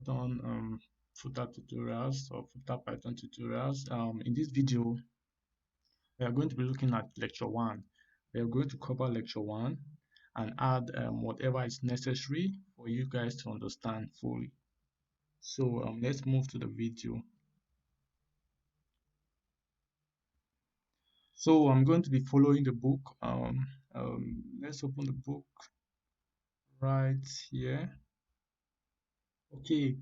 Python FUTA tutorials or FUTA Python tutorials. In this video, we are going to be looking at lecture one. We are going to cover lecture one and add whatever is necessary for you guys to understand fully. So let's move to the video. So I'm going to be following the book. Let's open the book right here. Okay,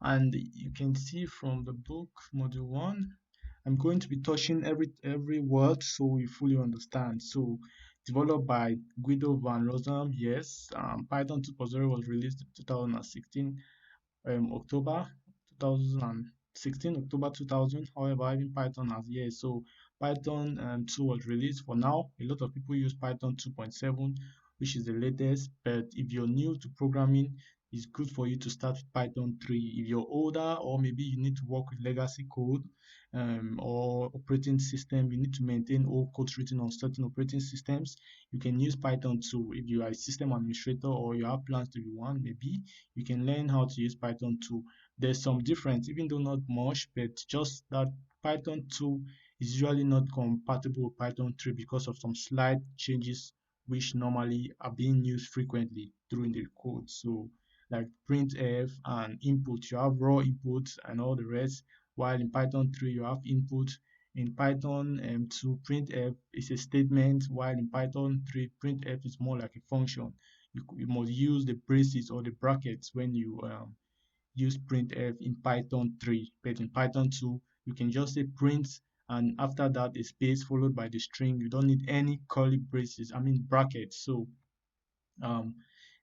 and you can see from the book module 1, I'm going to be touching every word so you fully understand. So developed by Guido van Rossum. Yes, Python 2.0 was released in 2016, October 2016, October 2000. However, even Python has years. So Python 2 was released. For now, a lot of people use Python 2.7, which is the latest. But if you're new to programming, it's good for you to start with Python 3. If you're older, or maybe you need to work with legacy code or operating system, you need to maintain all codes written on certain operating systems, you can use Python 2. If you are a system administrator or you have plans to be one, maybe you can learn how to use Python 2. There's some difference, even though not much, but just that Python 2 is usually not compatible with Python 3 because of some slight changes which normally are being used frequently during the code. So like printf and input, you have raw inputs and all the rest, while in Python 3 you have input. In Python 2, printf is a statement, while in Python 3 printf is more like a function. You must use the braces or the brackets when you use printf in Python 3, but in Python 2 you can just say print and after that a space followed by the string. You don't need any curly braces, I mean brackets. So um,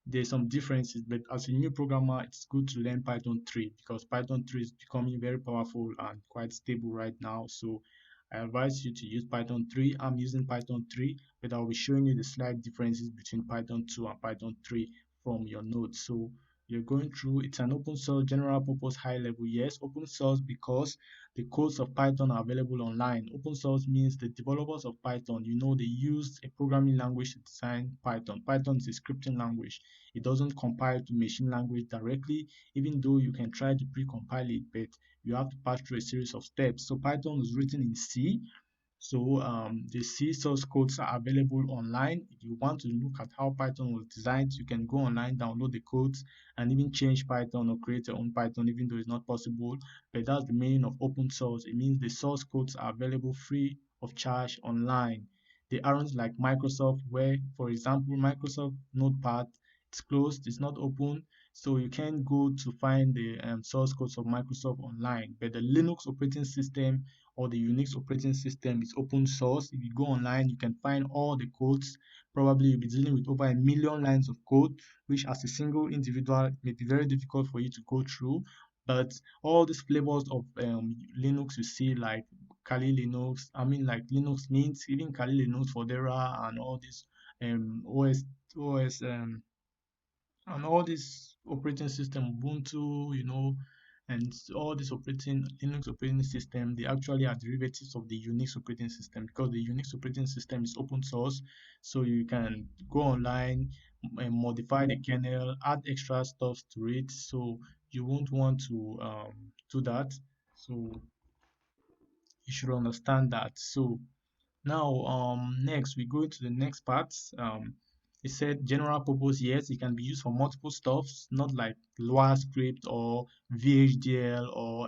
there's some differences, but as a new programmer, it's good to learn Python 3 because Python 3 is becoming very powerful and quite stable right now. So I advise you to use Python 3. I'm using Python 3, but I'll be showing you the slight differences between Python 2 and Python 3 from your notes. So you're going through, it's an open source general purpose high level. Yes, open source because the codes of Python are available online. Open source means the developers of Python, they used a programming language to design Python. Python is a scripting language. It doesn't compile to machine language directly, even though you can try to pre-compile it, but you have to pass through a series of steps. So Python was written in C. So the C source codes are available online. If you want to look at how Python was designed, you can go online, download the codes, and even change Python or create your own Python, even though it's not possible. But that's the meaning of open source. It means the source codes are available free of charge online. They aren't like Microsoft, where, for example, Microsoft Notepad, it's closed, it's not open, so you can't go to find the source codes of Microsoft online. But the Linux operating system or the Unix operating system is open source. If you go online, you can find all the codes. Probably you'll be dealing with over 1 million lines of code, which as a single individual may be very difficult for you to go through. But all these flavors of Linux you see, like Kali Linux, I mean like Linux Mint, even Kali Linux, Fedora, and all these OS and all this operating system, Ubuntu, and all this operating Linux operating system, they actually are derivatives of the Unix operating system because the Unix operating system is open source. So you can go online and modify the kernel, add extra stuff to it. So you won't want to do that. So you should understand that. So now, next we go to the next part. It said general purpose. Yes, it can be used for multiple stuffs, not like Lua script or VHDL or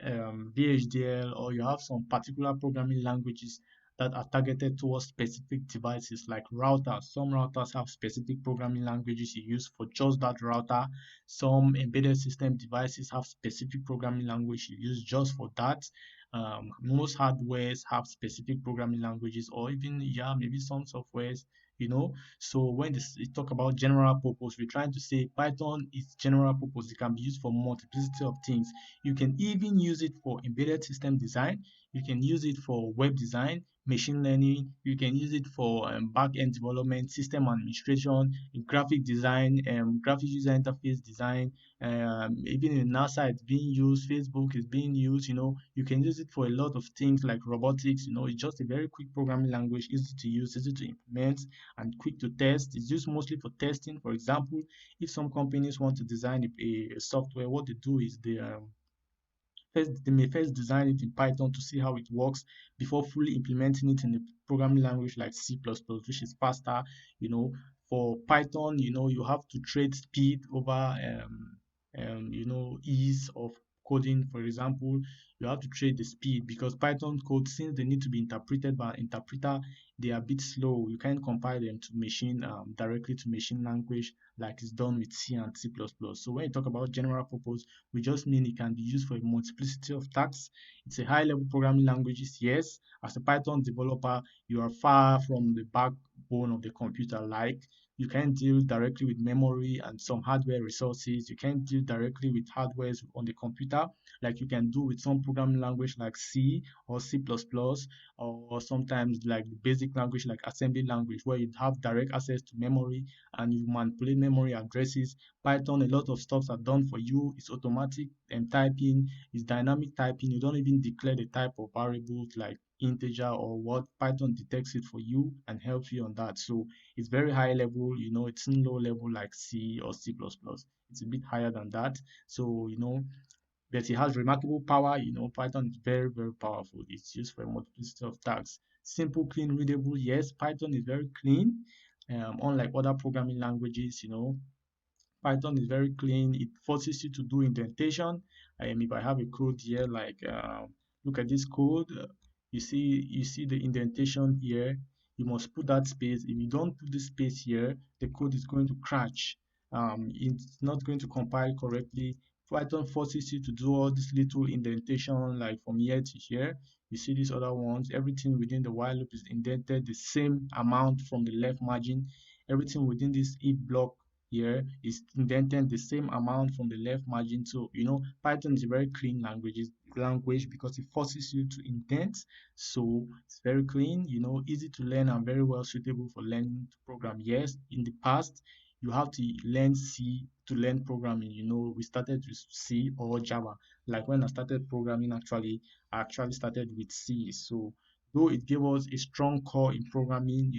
VHDL, or you have some particular programming languages that are targeted towards specific devices like routers. Some routers have specific programming languages you use for just that router. Some embedded system devices have specific programming language you use just for that. Most hardwares have specific programming languages, or even, yeah, maybe some softwares, so when we talk about general purpose, we're trying to say Python is general purpose. It can be used for multiplicity of things. You can even use it for embedded system design. You can use it for web design, machine learning. You can use it for back-end development, system administration, graphic design, graphic user interface design. Even in NASA, it's being used. Facebook is being used. You can use it for a lot of things like robotics. It's just a very quick programming language, easy to use, easy to implement, and quick to test. It's used mostly for testing. For example, if some companies want to design a software, what they do is they may first design it in Python to see how it works before fully implementing it in a programming language like C++, which is faster. You know, for Python, you have to trade speed over ease of coding. For example, you have to trade the speed because Python code, since they need to be interpreted by an interpreter, they are a bit slow. You can't compile them to machine directly to machine language like it's done with C and C++. So when you talk about general purpose, we just mean it can be used for a multiplicity of tasks. It's a high-level programming languages, yes. As a Python developer, you are far from the backbone of the computer. Like you can't deal directly with memory and some hardware resources. You can't deal directly with hardware on the computer like you can do with some programming language like C or C++, or sometimes like the basic language like assembly language where you have direct access to memory and you manipulate memory addresses. Python, a lot of stuff are done for you. It's automatic and typing, it's dynamic typing. You don't even declare the type of variables like integer or what. Python detects it for you and helps you on that. So it's very high level, it's in low level like C or C++. It's a bit higher than that. So, but it has remarkable power. Python is very, very powerful. It's used for a multiplicity of tasks. Simple, clean, readable. Yes, Python is very clean. Unlike other programming languages, Python is very clean. It forces you to do indentation. If I have a code here, like look at this code, you see the indentation here. You must put that space. If you don't put the space here, the code is going to crash. It's not going to compile correctly. Python forces you to do all this little indentation, like from here to here. You see these other ones. Everything within the while loop is indented the same amount from the left margin. Everything within this if block here is indented the same amount from the left margin. So Python is a very clean language because it forces you to indent. So it's very clean, easy to learn and very well suitable for learning to program. Yes, in the past you have to learn C to learn programming. We started with C or Java. Like when I started programming, I actually started with C. So though it gave us a strong core in programming,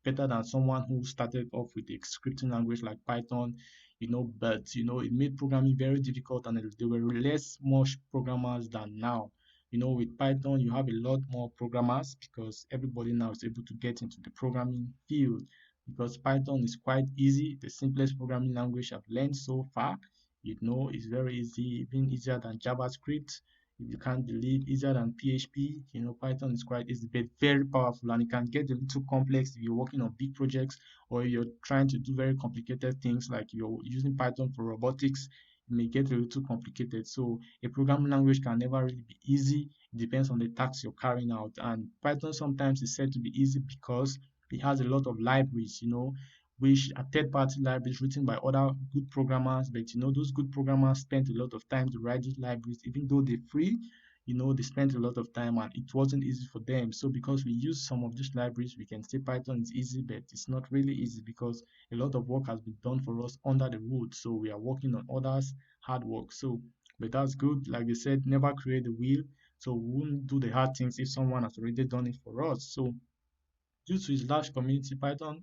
better than someone who started off with a scripting language like Python, but it made programming very difficult and there were less much programmers than now. With Python, you have a lot more programmers because everybody now is able to get into the programming field because Python is quite easy, the simplest programming language I've learned so far. It's very easy, even easier than JavaScript. If you can't believe, easier than PHP. Python is quite easy, but very powerful, and it can get a little complex if you're working on big projects or you're trying to do very complicated things like you're using Python for robotics. It may get a little complicated. So a programming language can never really be easy. It depends on the tasks you're carrying out. And Python sometimes is said to be easy because it has a lot of libraries, which are third-party libraries written by other good programmers. But those good programmers spent a lot of time to write these libraries, even though they're free. They spent a lot of time and it wasn't easy for them. So because we use some of these libraries, we can say Python is easy, but it's not really easy because a lot of work has been done for us under the hood. So we are working on others' hard work. So, but that's good. Like they said, never create the wheel. So we won't do the hard things if someone has already done it for us. So due to its large community, Python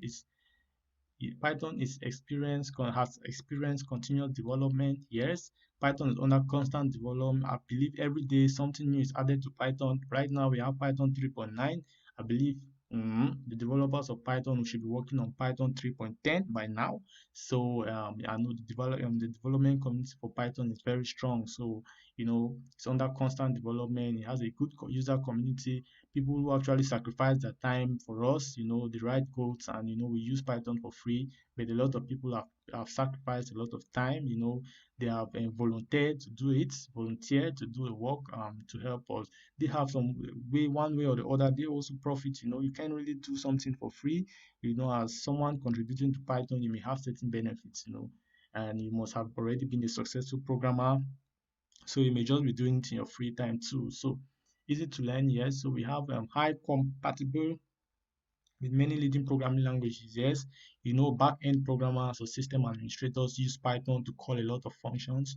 has experienced continuous development. Yes, Python is under constant development. I believe every day something new is added to Python. Right now we have Python 3.9. I believe the developers of Python should be working on Python 3.10 by now. So I know the development community for Python is very strong. So it's under constant development. It has a good user community, people who actually sacrifice their time for us, the right codes, and we use Python for free, but a lot of people have sacrificed a lot of time, they have volunteered to do the work to help us. They have some way, one way or the other, they also profit. You can't really do something for free. As someone contributing to Python, you may have certain benefits, and you must have already been a successful programmer, so you may just be doing it in your free time too. So easy to learn, yes. So we have high compatible with many leading programming languages. Yes, back-end programmers or system administrators use Python to call a lot of functions.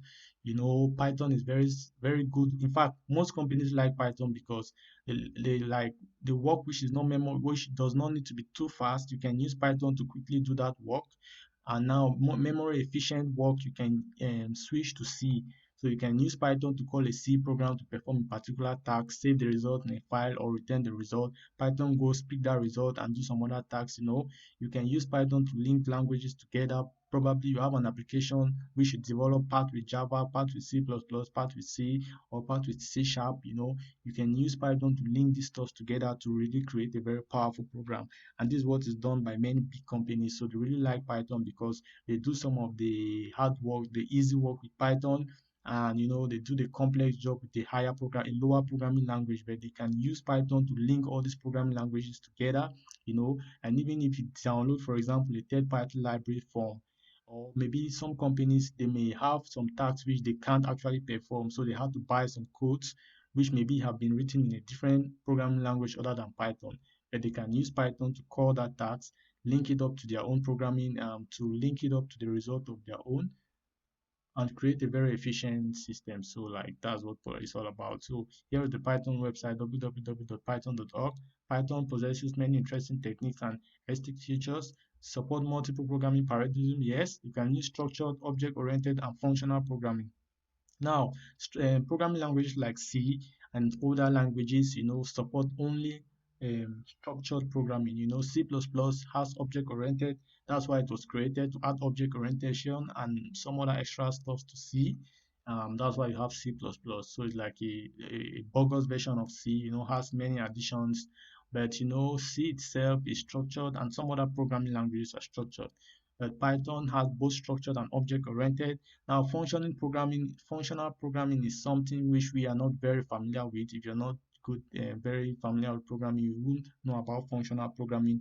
Python is very good. In fact, most companies like Python because they like the work which is not memory, which does not need to be too fast. You can use Python to quickly do that work. And now, memory efficient work, you can switch to C. So you can use Python to call a C program to perform a particular task, save the result in a file, or return the result. Python goes pick that result and do some other tasks. You can use Python to link languages together. Probably you have an application which you develop part with Java, part with C++, part with C, or part with C Sharp. You can use Python to link these stuff together to really create a very powerful program. And this is what is done by many big companies. So they really like Python because they do some of the hard work, the easy work with Python, and they do the complex job with a lower programming language, but they can use Python to link all these programming languages together. And even if you download, for example, a third-party library from, or maybe some companies, they may have some tasks which they can't actually perform, so they have to buy some codes which maybe have been written in a different programming language other than Python, but they can use Python to call that task, link it up to their own programming, to link it up to the result of their own, and create a very efficient system. So like that's what it's all about. So here is the Python website, www.python.org. Python possesses many interesting techniques and aesthetic features. Support multiple programming paradigms. Yes, you can use structured, object-oriented, and functional programming. Now, programming languages like C and older languages, support only structured programming. C++ has object-oriented. That's why it was created to add object orientation and some other extra stuff to C. That's why you have C++. So it's like a bogus version of C, has many additions. But, C itself is structured and some other programming languages are structured. But Python has both structured and object-oriented. Now, functional programming is something which we are not very familiar with. If you're not very familiar with programming, you won't know about functional programming.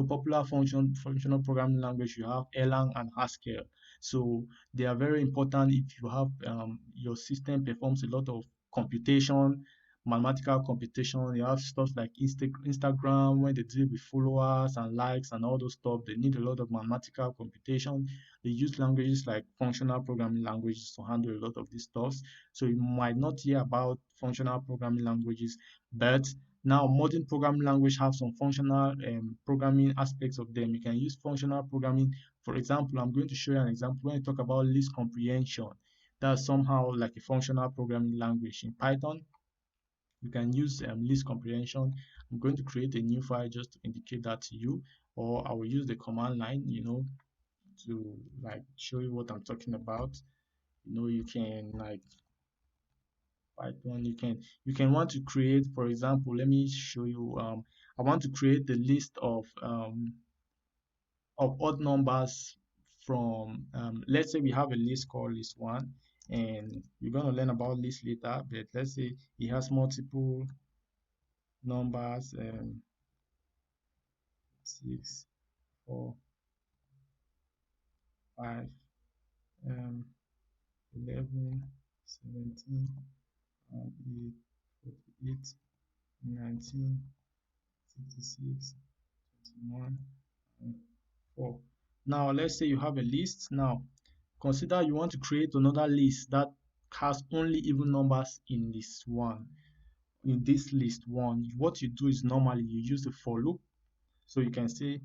Popular functional programming language, you have Erlang and Haskell. So they are very important if you have your system performs a lot of computation, mathematical computation. You have stuff like Instagram, when they deal with followers and likes and all those stuff. They need a lot of mathematical computation. They use languages like functional programming languages to handle a lot of these stuff. So you might not hear about functional programming languages, but now modern programming language have some functional programming aspects of them. You can use functional programming. For example, I'm going to show you an example when I talk about list comprehension. That's somehow like a functional programming language. In Python, you can use list comprehension. I'm going to create a new file just to indicate that to you, or I will use the command line, to like show you what I'm talking about. You can like Python, you can want to create, for example, let me show you. I want to create the list of odd numbers from let's say we have a list called list one, and we're going to learn about list later, but let's say it has multiple numbers, 6, 4, 5, um, 11, 17, 8, 48, 19, 56, 21, and 4. Now, let's say you have a list. Now, consider you want to create another list that has only even numbers in list 1. In this list 1, what you do is normally you use the for loop. So you can say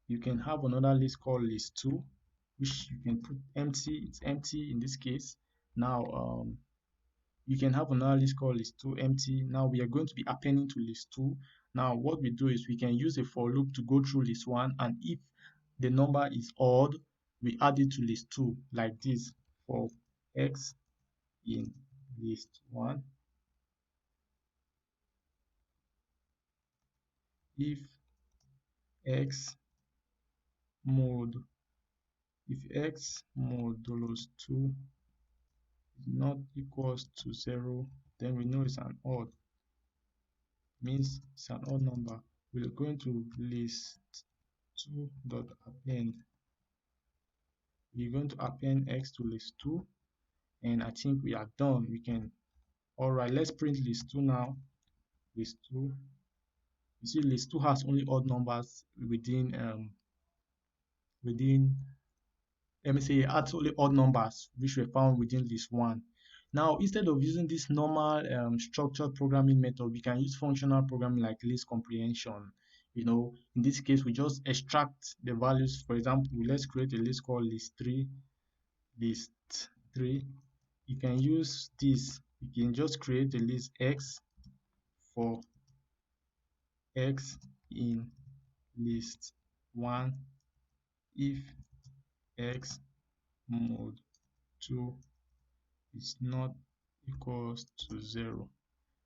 you can have another list called list 2, which you can put empty. It's empty in this case. Now, you can have another list called list 2 empty. Now we are going to be appending to list 2. Now what we do is we can use a for loop to go through list 1, and if the number is odd, we add it to list 2 like this. For x in list 1, if x mod if x modulus 2 is not equals to 0, then we know it's an odd, means it's an odd number. We're going to list 2 dot append. We're going to append x to list 2, and I think we are done. We can, all right, let's print list 2 now. list 2. You see list 2 has only odd numbers within, let me say, it adds only odd numbers which were found within list 1. Now, instead of using this normal structured programming method, we can use functional programming like list comprehension. In this case, we just extract the values. For example, let's create a list called list 3. You can use this. You can just create a list X for X in list 1 if X mod 2 is not equals to 0.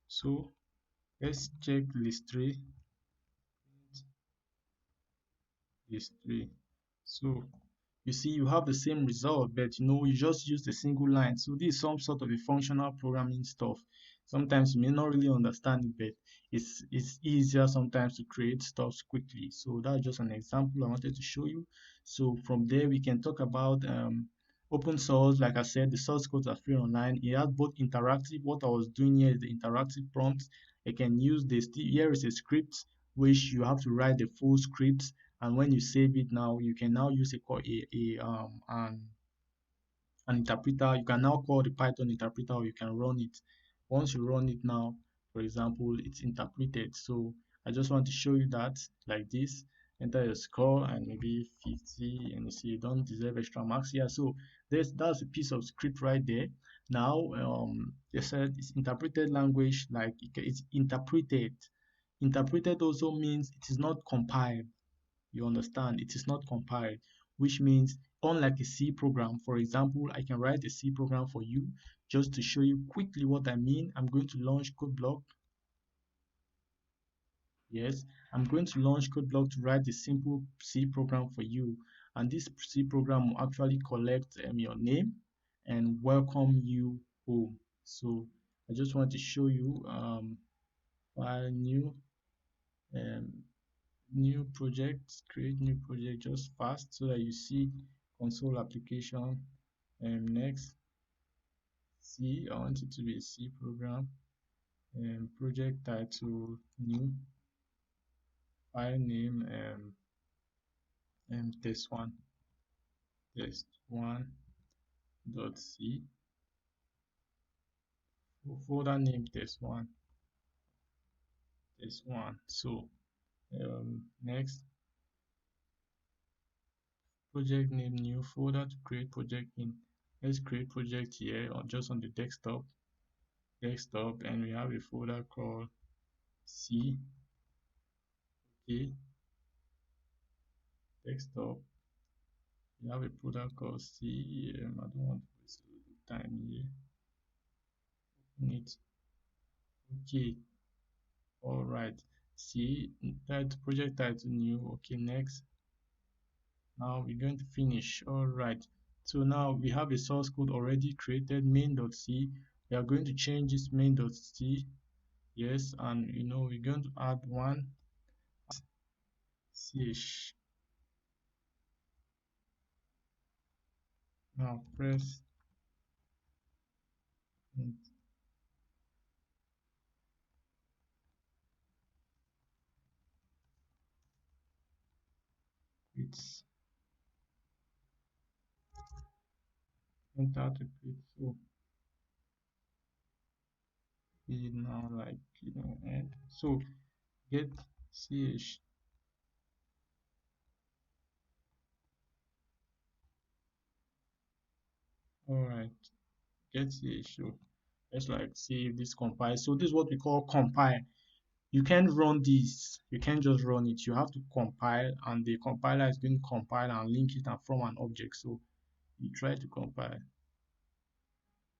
So let's check list 3. So you see you have the same result, but you just use a single line. So this is some sort of a functional programming stuff. Sometimes you may not really understand it, but it's easier sometimes to create stuff quickly. So that's just an example I wanted to show you. So from there we can talk about open source. Like I said, the source codes are free online. It has both interactive. What I was doing here is the interactive prompts. I can use this. Here is a script which you have to write the full script, and when you save it now, you can now use an interpreter. You can now call the Python interpreter, or you can run it. Once you run it now, for example, it's interpreted. So I just want to show you that like this. Enter your score and maybe 50, and you see you don't deserve extra marks here. So that's a piece of script right there. Now they said it's interpreted language, like it's interpreted. Interpreted also means it is not compiled. You understand? It is not compiled, which means unlike a C program, for example, I can write a C program for you just to show you quickly what I mean. I'm going to launch code block. Yes, I'm going to launch code block to write a simple C program for you. And this C program will actually collect your name and welcome you home. So I just want to show you file um, new project, create new project just fast so that you see console application. Next, C, I want it to be a C program, project title new, file name test1 dot C, folder name test1. So next, project name new folder to create project in. Let's create project here or just on the desktop, and we have a folder called C. Okay, desktop. We have a folder called C. I don't want to waste time here. Open it. Okay. All right. C. That project title new. Okay. Next. Now we're going to finish. All right. So now we have a source code already created, main.c. We are going to change this main.c. Yes, and we're going to add one ch. Now press and it's enter to click. So we now like and so get ch. All right, get ch. So let's like see if this compiles. So this is what we call compile. You can't run this. You can't just run it. You have to compile, and the compiler is going to compile and link it and from an object. So you try to compile.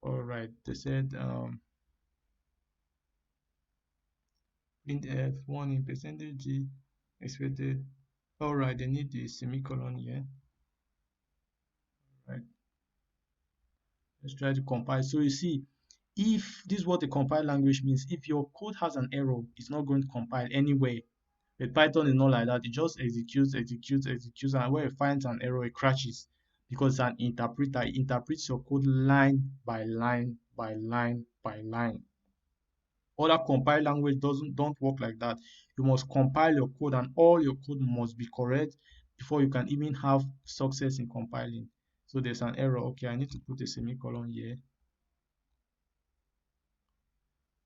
All right, they said printf one in percentage g expected. All right, they need the semicolon here. All right, let's try to compile. So you see, if this is what the compile language means, if your code has an error, it's not going to compile anywhere. But Python is not like that. It just executes, and when it finds an error, it crashes because it's an interpreter. It interprets your code line by line by line by line. Other compile language doesn't don't work like that. You must compile your code and all your code must be correct before you can even have success in compiling. So there's an error. Okay, I need to put a semicolon here.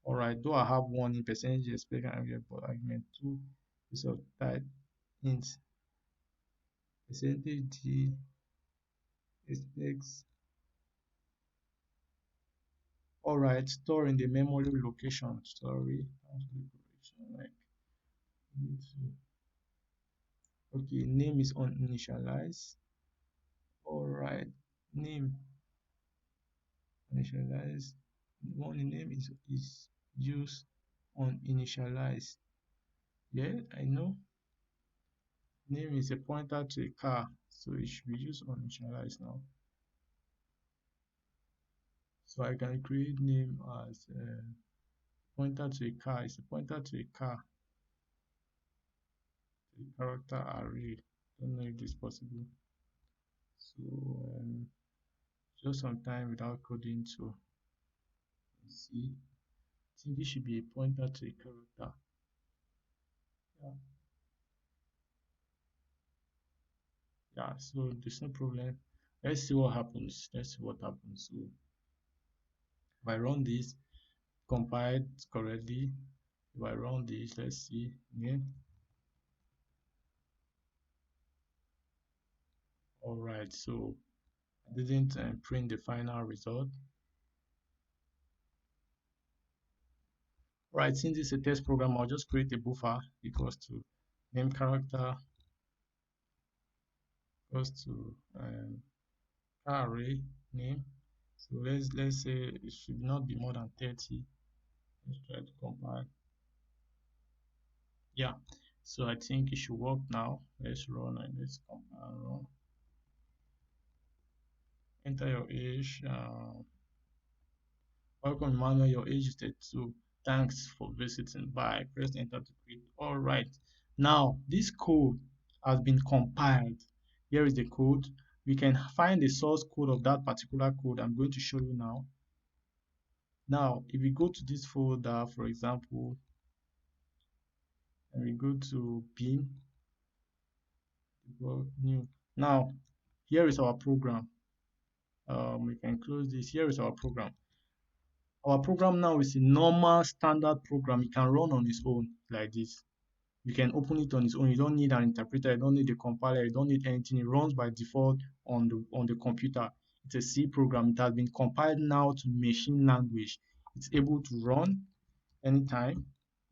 All right, though I have one in percentage expect argument, but argument two is of type int percentage d expects. All right, store in the memory location. Sorry, like need to. Okay, name is uninitialized. All right, name initialized. One name is used uninitialized. Yeah, I know. Name is a pointer to a car, so it should be used uninitialized now. So I can create name as a pointer to a car. It's a pointer to a car, to a character array. Don't know if this is possible. So just some time without coding to see. I think this should be a pointer to a character. Yeah, yeah. So there's no problem. Let's see what happens. Let's see what happens. So if I run this, compiled correctly. If I run this, let's see again. All right. So I didn't print the final result. Right, since it's a test program, I'll just create a buffer equals to name character equals to array name. So let's say it should not be more than 30. Let's try to compile. Yeah, so I think it should work now. Let's run and let's compile run. Enter your age. Welcome Emmanuel, your age is 32. Thanks for visiting. Bye. Press enter to quit. All right. Now this code has been compiled. Here is the code. We can find the source code of that particular code. I'm going to show you now. Now, if we go to this folder, for example, and we go to bin, go new. Now, here is our program. We can close this. Here is our program. Our program now is a normal standard program. It can run on its own like this. You can open it on its own. You don't need an interpreter. You don't need a compiler. You don't need anything. It runs by default on the computer. It's a C program. It has been compiled now to machine language. It's able to run anytime.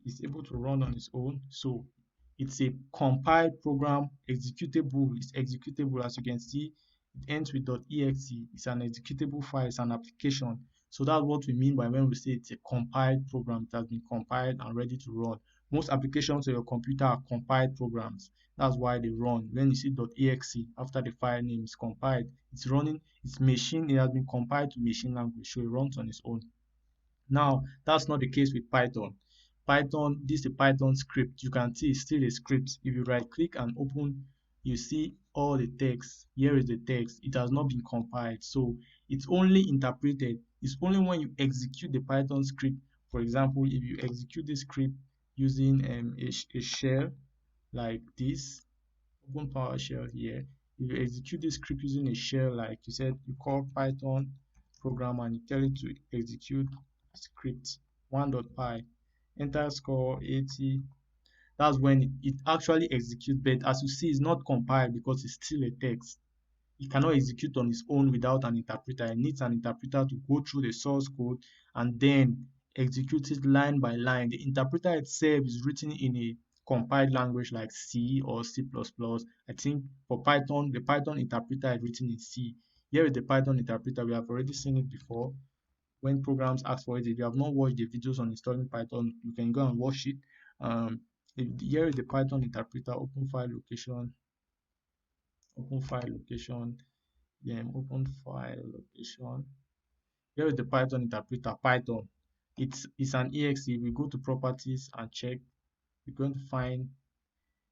It's able to run on its own. So it's a compiled program, executable. It's executable, as you can see. It ends with .exe. It's an executable file. It's an application. So that's what we mean by when we say it's a compiled program. It has been compiled and ready to run. Most applications on your computer are compiled programs. That's why they run. When you see .exe after the file name is compiled, it's running. It's machine. It has been compiled to machine language, so it runs on its own. Now, that's not the case with Python. Python, this is a Python script. You can see it's still a script. If you right click and open, you see all the text. Here is the text. It has not been compiled. So it's only interpreted. It's only when you execute the Python script. For example, if you execute this script using a shell like this, open PowerShell here. If you execute this script using a shell, like you said, you call Python program and you tell it to execute script 1.py, enter score 80. That's when it actually executes, but as you see, it's not compiled because it's still a text. It cannot execute on its own without an interpreter. It needs an interpreter to go through the source code and then execute it line by line. The interpreter itself is written in a compiled language like C or C++. I think for Python, the Python interpreter is written in C. Here is the Python interpreter. We have already seen it before when programs ask for it. If you have not watched the videos on installing Python, you can go and watch it. Here is the Python interpreter. Open file location, open file location. Here is the Python interpreter, Python. It's an exe. We go to properties and check. We're going to find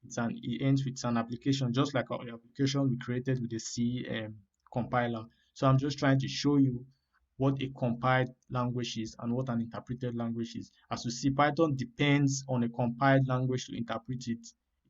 it ends with an application, just like our application we created with the C compiler. So I'm just trying to show you what a compiled language is and what an interpreted language is. As you see, Python depends on a compiled language to interpret it.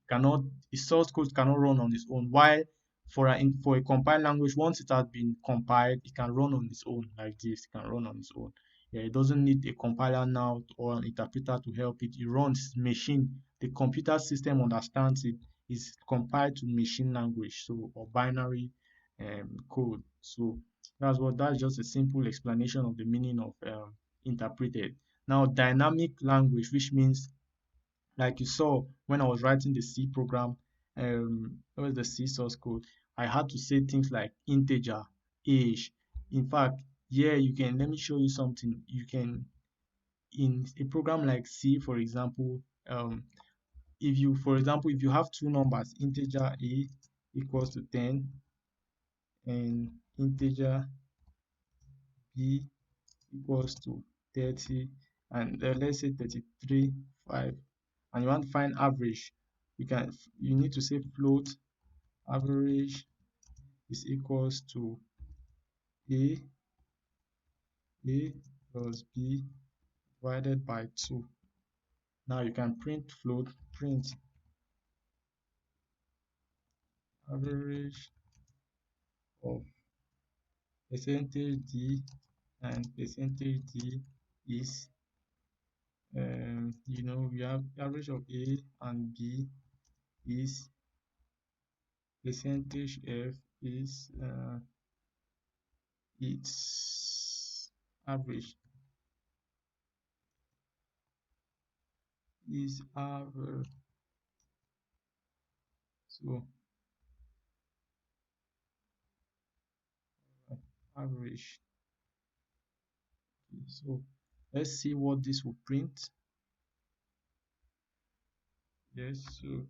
Cannot The source code cannot run on its own. While for a compiled language, once it has been compiled, it can run on its own like this. It can run on its own. Yeah, it doesn't need a compiler now or an interpreter to help it. It runs machine. The computer system understands it. It's compiled to machine language, so or binary code. So that's just a simple explanation of the meaning of interpreted. Now, dynamic language, which means like you saw when I was writing the C program, what was the C source code? I had to say things like integer, age. In fact, here you can let me show you something. You can in a program like C, for example, if you, for example, if you have two numbers, integer a equals to 10 and integer b equals to 30, and let's say 33, 5, and you want to find average, you need to say float average is equals to a a plus b divided by 2. Now you can print average of percentage d, and percentage d is we have average of a and b is percentage f is its average is average. So average. So let's see what this will print. Yes, so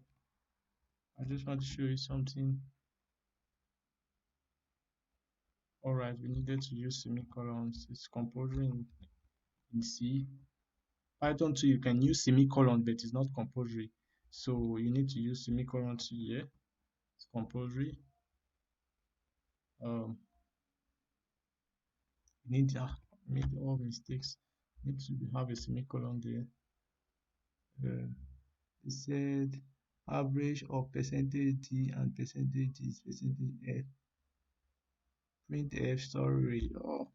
I just want to show you something. All right, we needed to use semicolons. It's compulsory in C. Python too, you can use semicolon, but it's not compulsory. So you need to use semicolons here. It's compulsory. Um, you need made all mistakes. Need to have a semicolon there. It said average of percentage d and percentage d is percentage f. Print f, sorry. Oh.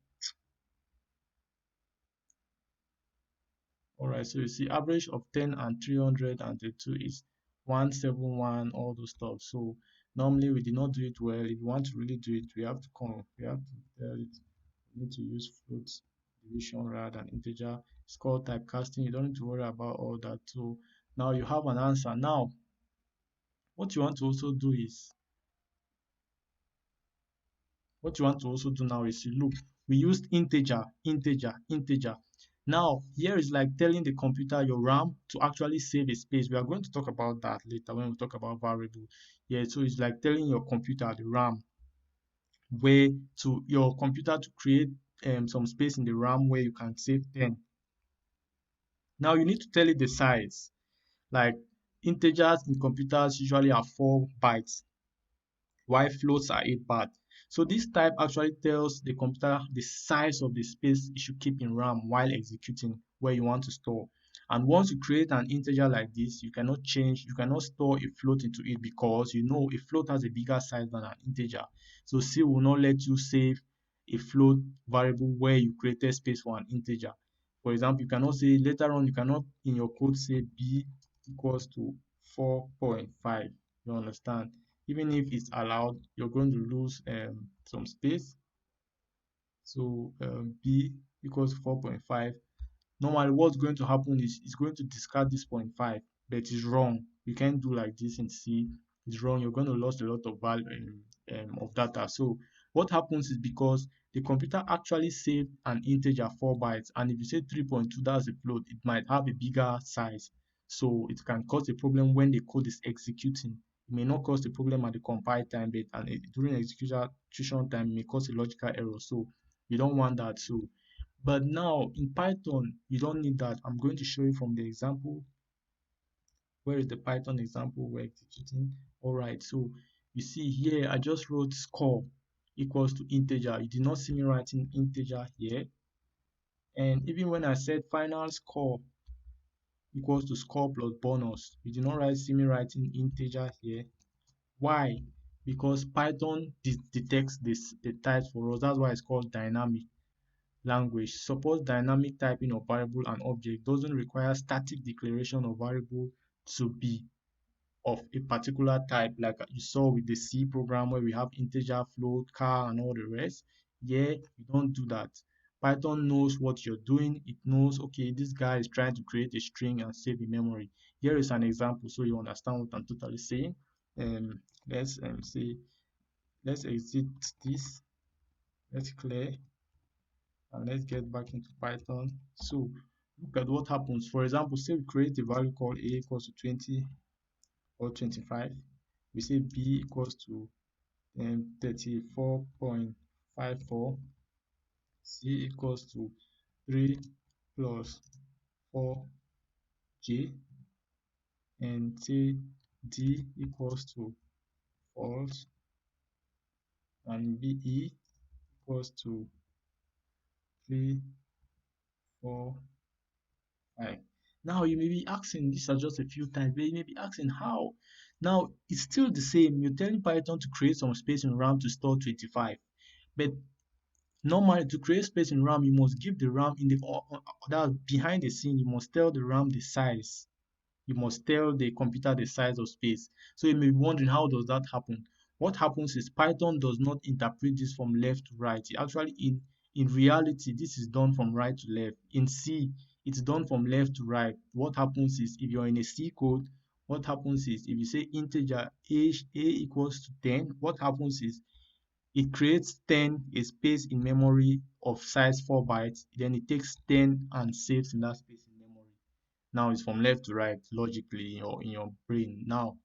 Alright, so you see average of 10 and 302 is 171, all those stuff. So normally we did not do it well. If you want to really do it, we have to tell it. We need to use float division rather than integer. It's called typecasting. You don't need to worry about all that. So now you have an answer. Now, what you want to also do is what you want to also do now is you look, we used integer. Now, here is like telling the computer your RAM to actually save a space. We are going to talk about that later when we talk about variable. Yeah, so it's like telling your computer, the RAM, where to your computer to create some space in the RAM where you can save 10. Now you need to tell it the size. Like integers in computers usually are 4 bytes, while floats are 8 bytes. So this type actually tells the computer the size of the space it should keep in RAM while executing where you want to store. And once you create an integer like this, you cannot store a float into it because you know a float has a bigger size than an integer. So C will not let you save a float variable where you created space for an integer. For example, you cannot say later on, you cannot in your code say b equals to 4.5. You understand? Even if it's allowed, you're going to lose some space. So b equals 4.5. Normally, what's going to happen is it's going to discard this 0.5, but it's wrong. You can't do like this in C. It's wrong. You're going to lose a lot of value of data. So what happens is because the computer actually saved an integer 4 bytes, and if you say 3.2, that's a float, it might have a bigger size. So it can cause a problem when the code is executing. It may not cause a problem at the compile time, but during execution time, it may cause a logical error. So you don't want that. So but now in Python, you don't need that. I'm going to show you from the example. Where is the Python example we're executing? All right, so you see here, I just wrote score. equals to integer. You did not see me writing integer here. And even when I said final score equals to score plus bonus, you did not see me writing integer here. Why? Because Python detects the types for us. That's why it's called dynamic language. Supports dynamic typing of variable and object. Doesn't require static declaration of variable to be of a particular type, like you saw with the C program where we have integer, float, char, and all the rest. Yeah, you don't do that. Python knows what you're doing. It knows, okay, this guy is trying to create a string and save in memory. Here is an example so you understand what I'm totally saying. Um, let's say, let's exit this, let's clear, and let's get back into Python. So look at what happens. For example, say we create a value called a equals to 20 or 25. We say b equals to 34.54, c equals to 3 plus 4j, and say d equals to false, and be equals to 3, 4, 5. Now you may be asking, these are just a few times, but you may be asking how. Now it's still the same. You're telling Python to create some space in RAM to store 25, but normally to create space in RAM, you must give the RAM in the that behind the scene. You must tell the RAM the size. You must tell the computer the size of space. So you may be wondering, how does that happen? What happens is Python does not interpret this from left to right. Actually, in reality, this is done from right to left. In C, it's done from left to right. What happens is, if you're in a C code, what happens is, if you say integer a equals to 10, what happens is it creates 10, a space in memory of size 4 bytes. Then it takes 10 and saves in that space in memory. Now it's from left to right logically in your brain. Now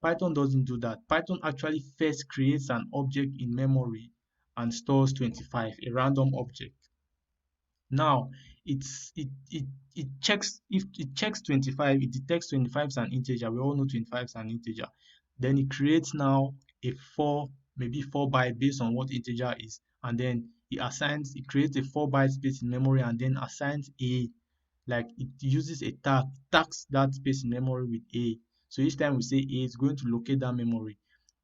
Python doesn't do that. Python actually first creates an object in memory and stores 25, a random object. Now it checks, if it checks 25, it detects 25 as an integer. We all know 25 is an integer. Then it creates now a 4, maybe 4 byte based on what integer is, and then it creates a 4 byte space in memory and then assigns a, like it uses a tag, tags that space in memory with a. So each time we say a, it's going to locate that memory.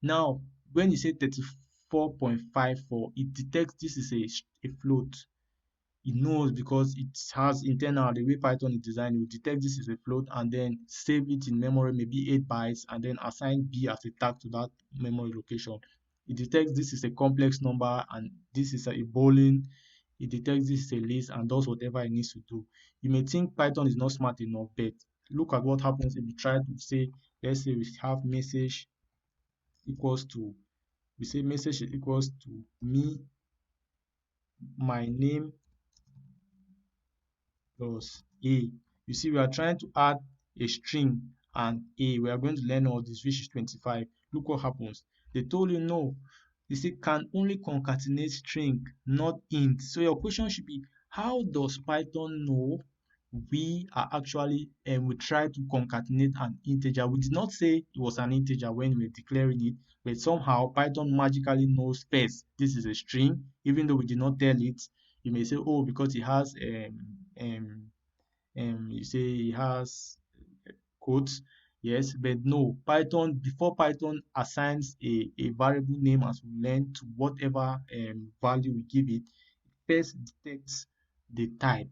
Now when you say 34.54, it detects this is a float. It knows because it has internal, the way Python is designed, it will detect this is a float and then save it in memory, maybe 8 bytes, and then assign b as a tag to that memory location. It detects this is a complex number and this is a boolean. It detects this is a list and does whatever it needs to do. You may think Python is not smart enough, but look at what happens if you try to say, let's say we have message equals to, we say message equals to me, my name plus a. You see, we are trying to add a string and a. We are going to learn all this, which is 25. Look what happens. They told you no. They say can only concatenate string, not int. So your question should be, how does Python know we are actually, and we try to concatenate an integer? We did not say it was an integer when we were declaring it, but somehow Python magically knows first this is a string, even though we did not tell it. You may say, oh, because it has you say it has quotes. Yes, but no, Python, before Python assigns a variable name, as we learn, to whatever value we give it, first detects the type.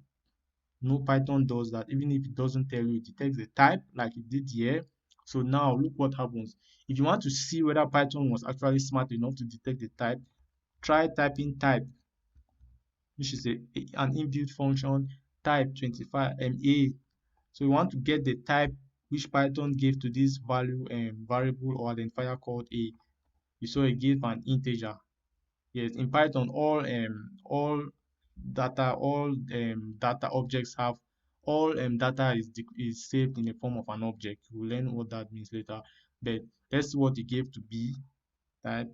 No, Python does that. Even if it doesn't tell you, it detects the type like it did here. So now look what happens. If you want to see whether Python was actually smart enough to detect the type, try typing type, which is an inbuilt function, type 25 a. So we want to get the type which Python gave to this value variable or identifier called a. You saw it gave an integer. Yes, in Python, all data objects have, all data is saved in the form of an object. We'll learn what that means later. But let's see what it gave to b. Type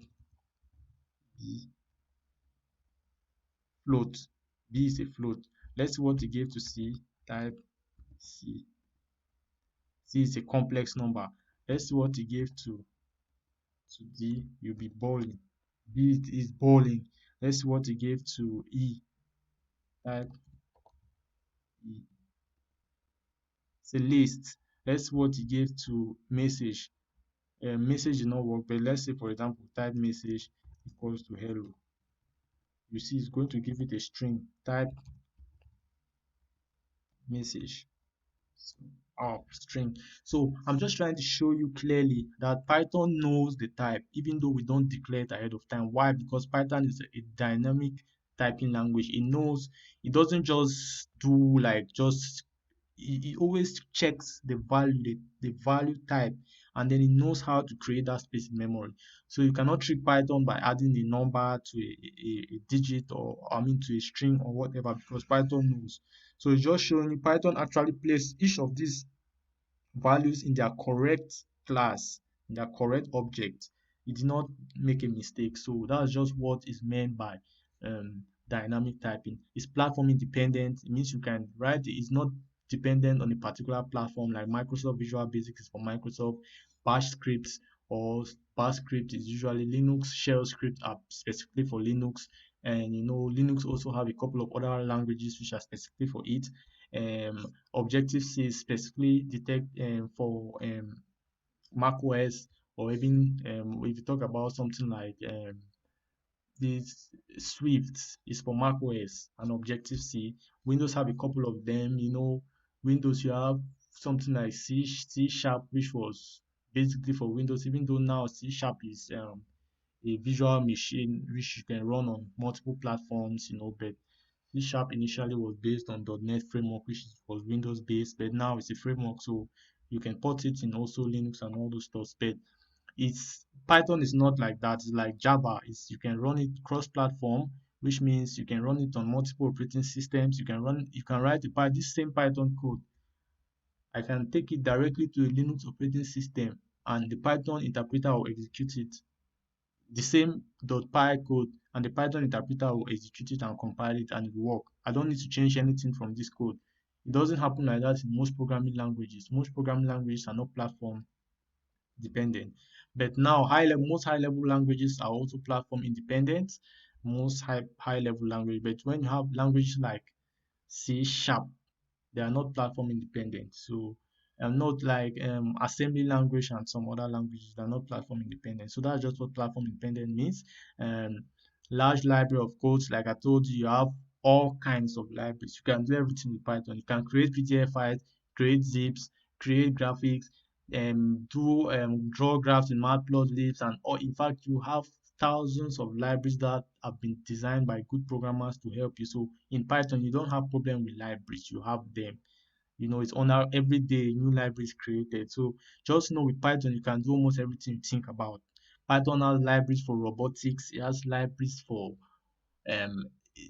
b float. B is a float. Let's see what it gave to c. Type c. C is a complex number. Let's see what it gave to d. You'll be bowling. B is bowling. Let's see what he gave to E. Type E. It's a list. Let's see what he gave to message. Message did not work, but let's say, for example, type message equals to hello. You see, it's going to give it a string. Type message. So, string. So I'm just trying to show you clearly that Python knows the type, even though we don't declare it ahead of time. Why? Because Python is a dynamic typing language. It knows, it doesn't just do like just, it always checks the value type, and then it knows how to create that space in memory. So you cannot trick Python by adding a number to a digit, or I mean to a string or whatever, because Python knows. So it's just showing you Python actually places each of these values in their correct class, in their correct object. It did not make a mistake. So that's just what is meant by dynamic typing. It's platform independent. It means you can write it. It's not dependent on a particular platform, like Microsoft Visual Basic is for Microsoft. Bash scripts or Bash script is usually Linux. Shell scripts are specifically for Linux. And Linux also have a couple of other languages which are specifically for it. Objective C is specifically detect for Mac OS, or even if you talk about something like this Swift is for Mac OS and Objective C. Windows have a couple of them. Windows, you have something like C Sharp, which was basically for Windows, even though now C Sharp is a visual machine which you can run on multiple platforms, but C Sharp initially was based on .NET framework, which was Windows based, but now it's a framework, so you can port it in also Linux and all those stuff. But it's Python is not like that. It's like Java. You can run it cross-platform, which means you can run it on multiple operating systems. You can write this same Python code. I can take it directly to a Linux operating system, and the Python interpreter will execute it, the same .py code, and the Python interpreter will execute it and compile it, and it will work. I don't need to change anything from this code. It doesn't happen like that in most programming languages. Most programming languages are not platform dependent. But now most high level languages are also platform independent. Most high level language. But when you have languages like C sharp, they are not platform independent. So not like assembly language and some other languages that are not platform independent. So that's just what platform independent means. Um, Large library of codes, like I told you, you have all kinds of libraries. You can do everything with Python. You can create PDF files, create zips, create graphics, do draw graphs in matplotlib, and or in fact you have thousands of libraries that have been designed by good programmers to help you. So in Python, you don't have problem with libraries. You have them. It's on our every day new libraries created. So just know with Python, you can do almost everything you think about. Python has libraries for robotics. It has um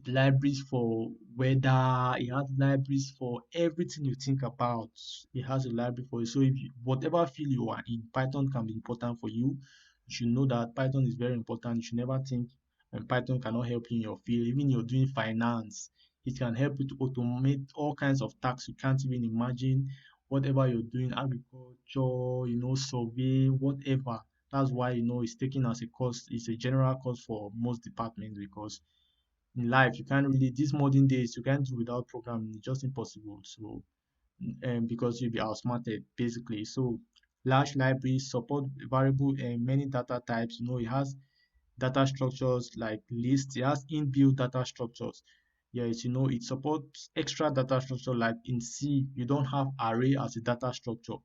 libraries for weather. It has libraries for everything you think about. It has a library for it. So if whatever field you are in, Python can be important for you. You should know that Python is very important. You should never think Python cannot help you in your field. Even you're doing finance, it can help you to automate all kinds of tasks you can't even imagine. Whatever you're doing, agriculture, survey, whatever. That's why it's taken as a course. It's a general course for most departments, because in life you can't really, these modern days, you can't do without programming. It's just impossible. So because you'll be outsmarted basically. So large libraries support variable and many data types. It has data structures like lists. It has inbuilt data structures. Yes, it supports extra data structure. Like in C, you don't have array as a data structure.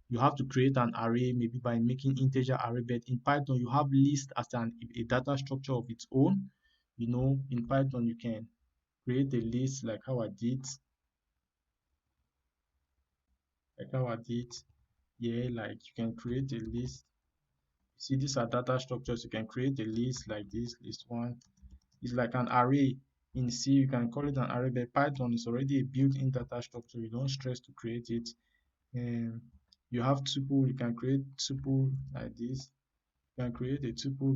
You have to create an array maybe by making integer array. But in Python, you have list as a data structure of its own. In Python, you can create a list like how I did. Yeah, like you can create a list. See, these are data structures. You can create a list like this. List one is like an array. In C, you can call it an array, but Python is already a built-in data structure. You don't stress to create it. Um, you have tuple. You can create tuple like this. You can create a tuple.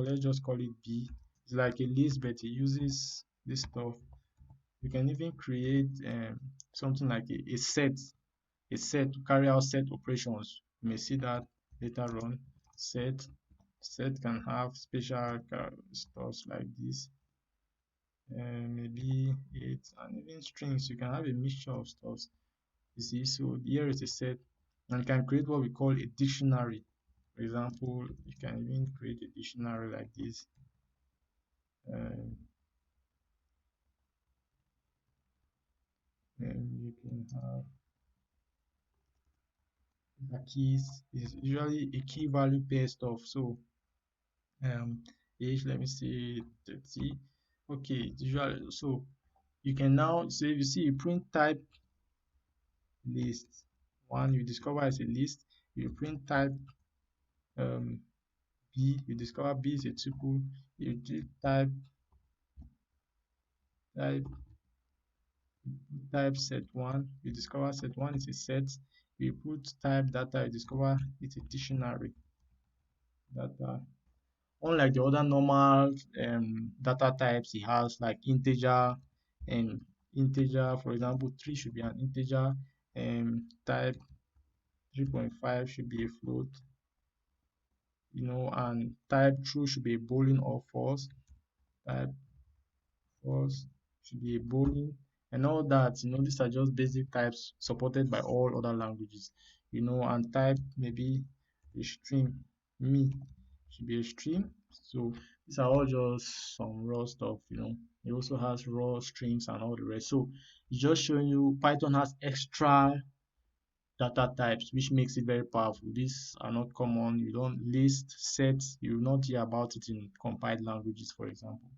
Let's just call it B. It's like a list, but it uses this stuff. You can even create something like a set to carry out set operations. You may see that later on. Set. Set can have special stuff like this, maybe it, and even strings. You can have a mixture of stuff. You see, so here is a set, and you can create what we call a dictionary. For example, you can even create a dictionary like this. Um, and you can have the keys. Is usually a key value pair stuff. So um, age, let me see, 30. Okay, usually, so you can now, so if you see a print type list, one you discover as a list, you print type um B, you discover B is a tuple, you do type type set one, you discover set one is a set, you put type data, you discover it's a dictionary data. Unlike the other normal data types, it has like integer and integer, for example, 3 should be an integer, type 3.5 should be a float, and type true should be a boolean or false, type false should be a boolean, and all that. These are just basic types supported by all other languages, and type maybe a string, me should be a string. So these are all just some raw stuff. It also has raw strings and all the rest. So it's just showing you Python has extra data types, which makes it very powerful. These are not common. You don't list sets, you will not hear about it in compiled languages, for example.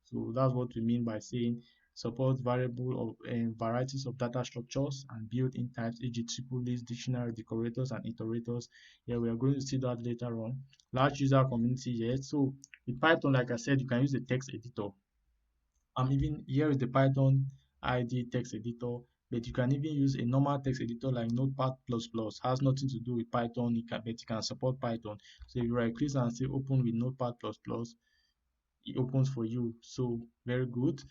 So that's what we mean by saying support variable of varieties of data structures and built-in types, e.g. tuple list, dictionary, decorators, and iterators. Yeah, we are going to see that later on. Large user community, yes. So with Python, like I said, you can use the text editor. Even here is the Python IDE text editor, but you can even use a normal text editor like Notepad++. Has nothing to do with Python, but it can support Python. So if you right click and say open with Notepad++, it opens for you. So very good.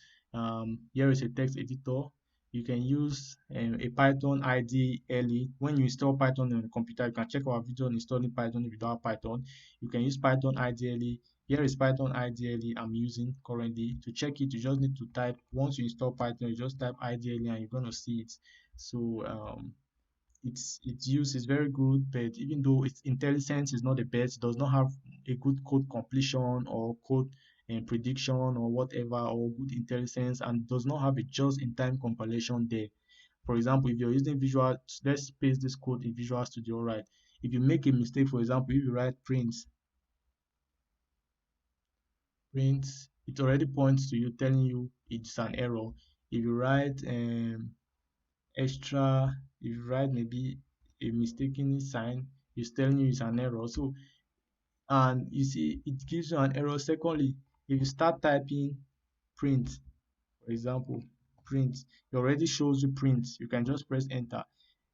Here is a text editor. You can use a Python IDE early. When you install Python on the computer, you can check our video on installing Python if you don't have Python. You can use Python IDE. Here is Python IDE I'm using currently. To check it, you just need to type, once you install Python, you just type IDE and you're going to see it. So its use is very good, but even though its intelligence is not the best, it does not have a good code completion or code prediction or whatever, or good intelligence, and does not have a just-in-time compilation there. For example, if you're using Visual, let's paste this code in Visual Studio, right? If you make a mistake, for example, if you write print, it already points to you telling you it's an error. If you write extra, if you write maybe a mistaken sign, it's telling you it's an error. So, and you see it gives you an error. Secondly, if you start typing print, for example, print, it already shows you print. You can just press enter.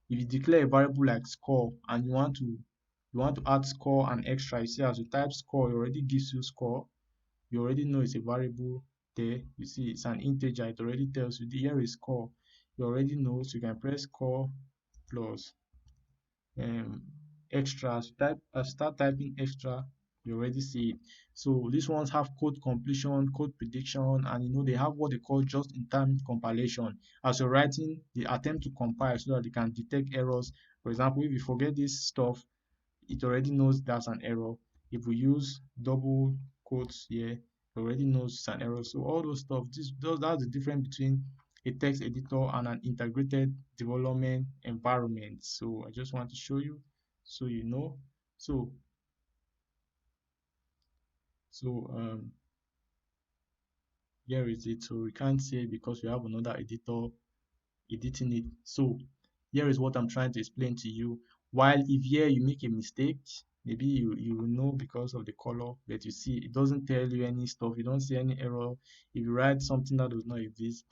If you declare a variable like score and you want to add score and extra, you see as you type score, it already gives you score. You already know it's a variable there. You see it's an integer, it already tells you the here is score. You already know, so you can press score plus um extra. Start typing extra, you already see it. So these ones have code completion, code prediction, and they have what they call just-in-time compilation. As you're writing, they attempt to compile so that they can detect errors. For example, if you forget this stuff, it already knows that's an error. If we use double quotes here, it already knows it's an error. So all those stuff, that's the difference between a text editor and an integrated development environment. So I just want to show you so you know. So so here is it. So we can't say because we have another editor editing it. So here is what I'm trying to explain to you. While if here you make a mistake, maybe you will know because of the color, but you see it doesn't tell you any stuff. You don't see any error. If you write something that does not exist,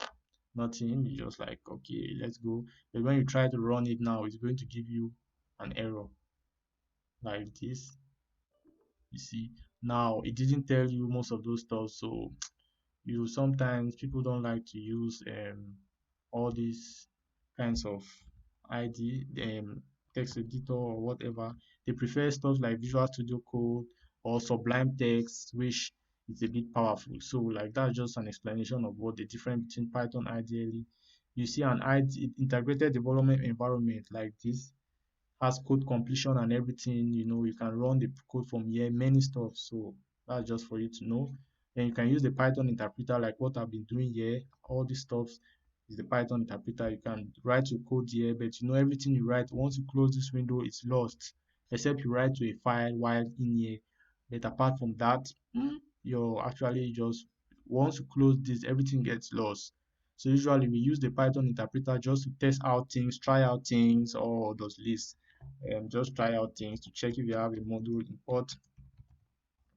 nothing. You just like, okay, let's go. But when you try to run it now, it's going to give you an error like this. You see, now it didn't tell you most of those stuff. So sometimes people don't like to use all these kinds of ID text editor or whatever. They prefer stuff like Visual Studio Code or sublime text, which is a bit powerful. So like that's just an explanation of what the difference between Python ideally. You see an integrated development environment like this has code completion and everything. You can run the code from here, many stuff. So that's just for you to know. Then you can use the Python interpreter like what I've been doing here. All these stuff is the Python interpreter. You can write your code here, but everything you write, once you close this window, it's lost. Except you write to a file while in here. But apart from that, you're actually just once you close this, everything gets lost. So usually we use the Python interpreter just to test out things, try out things, or those lists. Just try out things to check if you have a module import.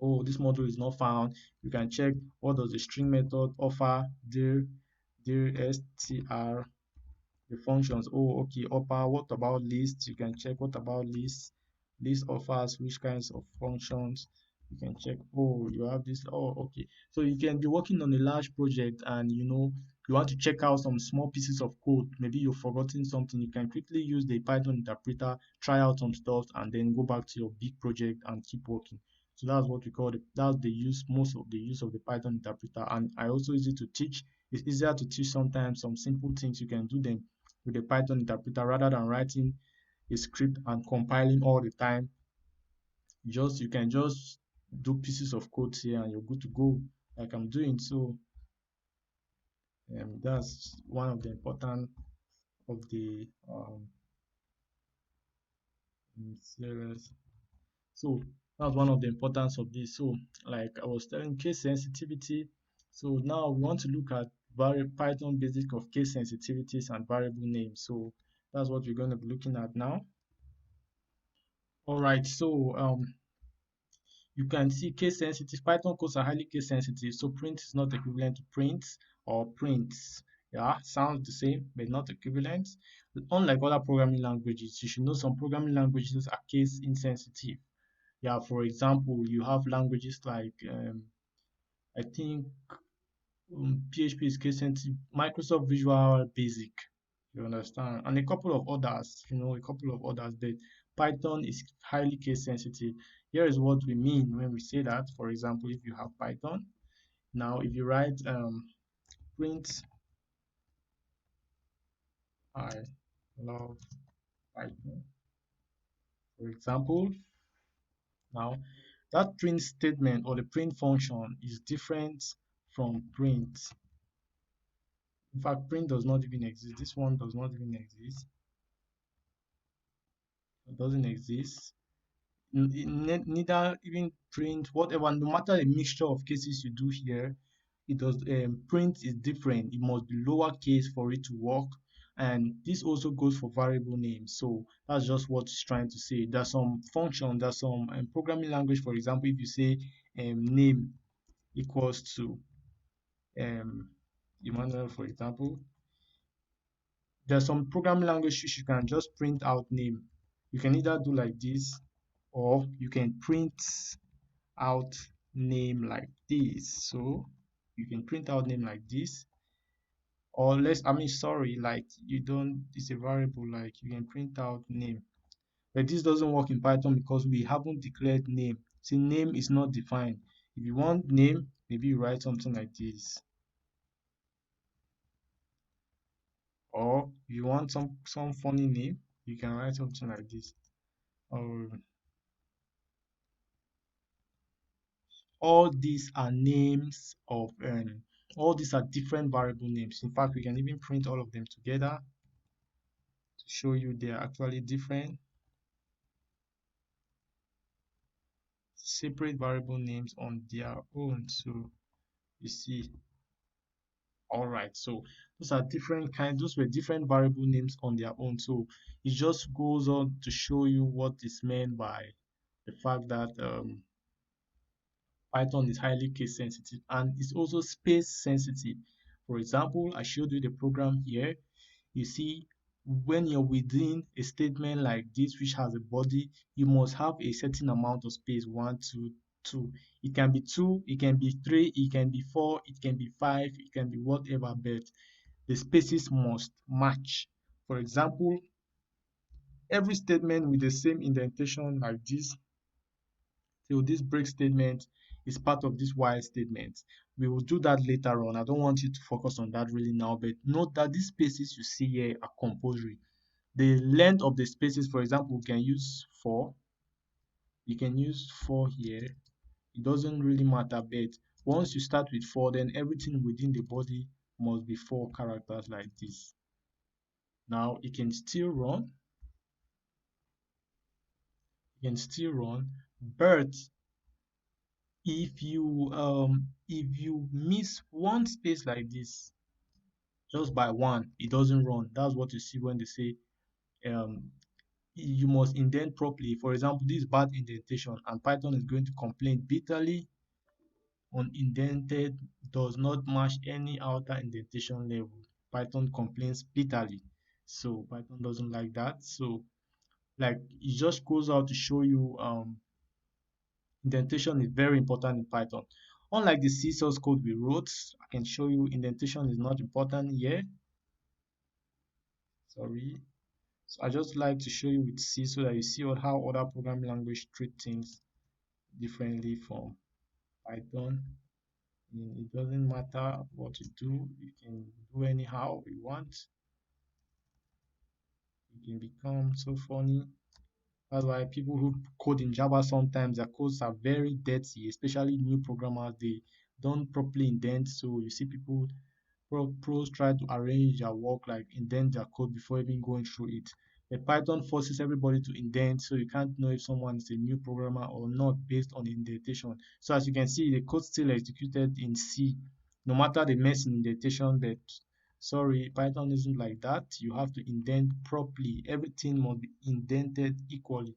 Oh, this module is not found. You can check what does the string method offer, dir str, the functions. Oh, okay, upper. What about lists? You can check what about lists. List offers which kinds of functions. You can check. Oh, you have this. Oh, okay. So you can be working on a large project, and you want to check out some small pieces of code. Maybe you've forgotten something. You can quickly use the Python interpreter, try out some stuff, and then go back to your big project and keep working. So that's what we call that's the use most of the use of the Python interpreter. And I also use it to teach. It's easier to teach sometimes some simple things. You can do them with the Python interpreter rather than writing a script and compiling all the time. You can just do pieces of code here and you're good to go, like I'm doing. So that's one of the important of the series. So that's one of the importance of this. So like I was telling, case sensitivity. So now we want to look at Python basic of case sensitivities and variable names. So that's what we're going to be looking at now. All right, so you can see case sensitive. Python codes are highly case sensitive, so print is not equivalent to print or prints. Yeah, sounds the same, but not equivalent. Unlike other programming languages, you should know some programming languages are case insensitive. Yeah, for example, you have languages like I think PHP is case sensitive, Microsoft Visual Basic, you understand, and a couple of others, a couple of others. But Python is highly case sensitive. Here is what we mean when we say that. For example, if you have Python, now if you write print I love Python, for example, now that print statement or the print function is different from print. In fact, print does not even exist. This one does not even exist. It doesn't exist. Neither even print, whatever, no matter the mixture of cases you do here, it does print is different. It must be lowercase for it to work. And this also goes for variable names. So that's just what it's trying to say. There's some function, there's some programming language, for example, if you say name equals to um, Emmanuel, for example, there's some programming language which you can just print out name. You can either do like this, or you can print out name like this. So you can print out name like this, or sorry, like you don't, it's a variable, like you can print out name. But this doesn't work in Python because we haven't declared name. See, name is not defined. If you want name, maybe you write something like this. Or if you want some funny name, you can write something like this. Or all these are names of all these are different variable names. In fact, we can even print all of them together to show you they are actually different, separate variable names on their own. So you see, all right, so those were different variable names on their own. So it just goes on to show you what is meant by the fact that Python is highly case sensitive and it's also space sensitive. For example, I showed you the program here. You see, when you're within a statement like this, which has a body, you must have a certain amount of space. One, two, two. It can be two, it can be three, it can be four, it can be five, it can be whatever, but the spaces must match. For example, every statement with the same indentation like this, So this break statement is part of this while statement. We will do that later on. I don't want you to focus on that really now, but note that these spaces you see here are compulsory. The length of the spaces, for example, we can use 4. You can use 4 here. It doesn't really matter, but once you start with 4, then everything within the body must be 4 characters like this. Now it can still run. You can still run, but if you miss one space like this just by one, it doesn't run. That's what you see when they say um you must indent properly. For example, this bad indentation, and Python is going to complain bitterly. Unindented does not match any outer indentation level. Python complains bitterly. So Python doesn't like that. So like it just goes out to show you indentation is very important in Python. Unlike the C source code we wrote, I can show you indentation is not important here. Sorry. So I just like to show you with C so that you see how other programming language treat things differently from Python. It doesn't matter what you do, you can do anyhow you want. You can become so funny. That's why people who code in Java sometimes their codes are very dirty, especially new programmers. They don't properly indent. So you see people pros try to arrange their work like indent their code before even going through it. But Python forces everybody to indent, so you can't know if someone is a new programmer or not based on indentation. So as you can see, the code still executed in C, no matter the mess in indentation. But sorry, Python isn't like that. You have to indent properly. Everything must be indented equally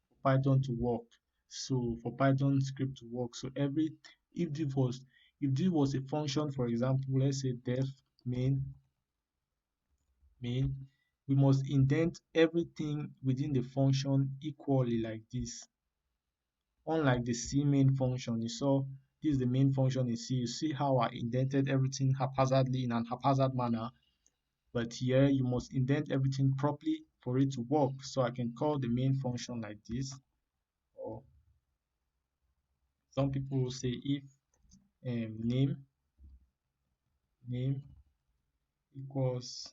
for Python to work. So for Python script to work, so every if this was if this was a function, for example, let's say def main, we must indent everything within the function equally like this. Unlike the C main function, you saw this is the main function in C. You see how I indented everything haphazardly in an haphazard manner. But here you must indent everything properly for it to work. So I can call the main function like this. Or some people will say if name equals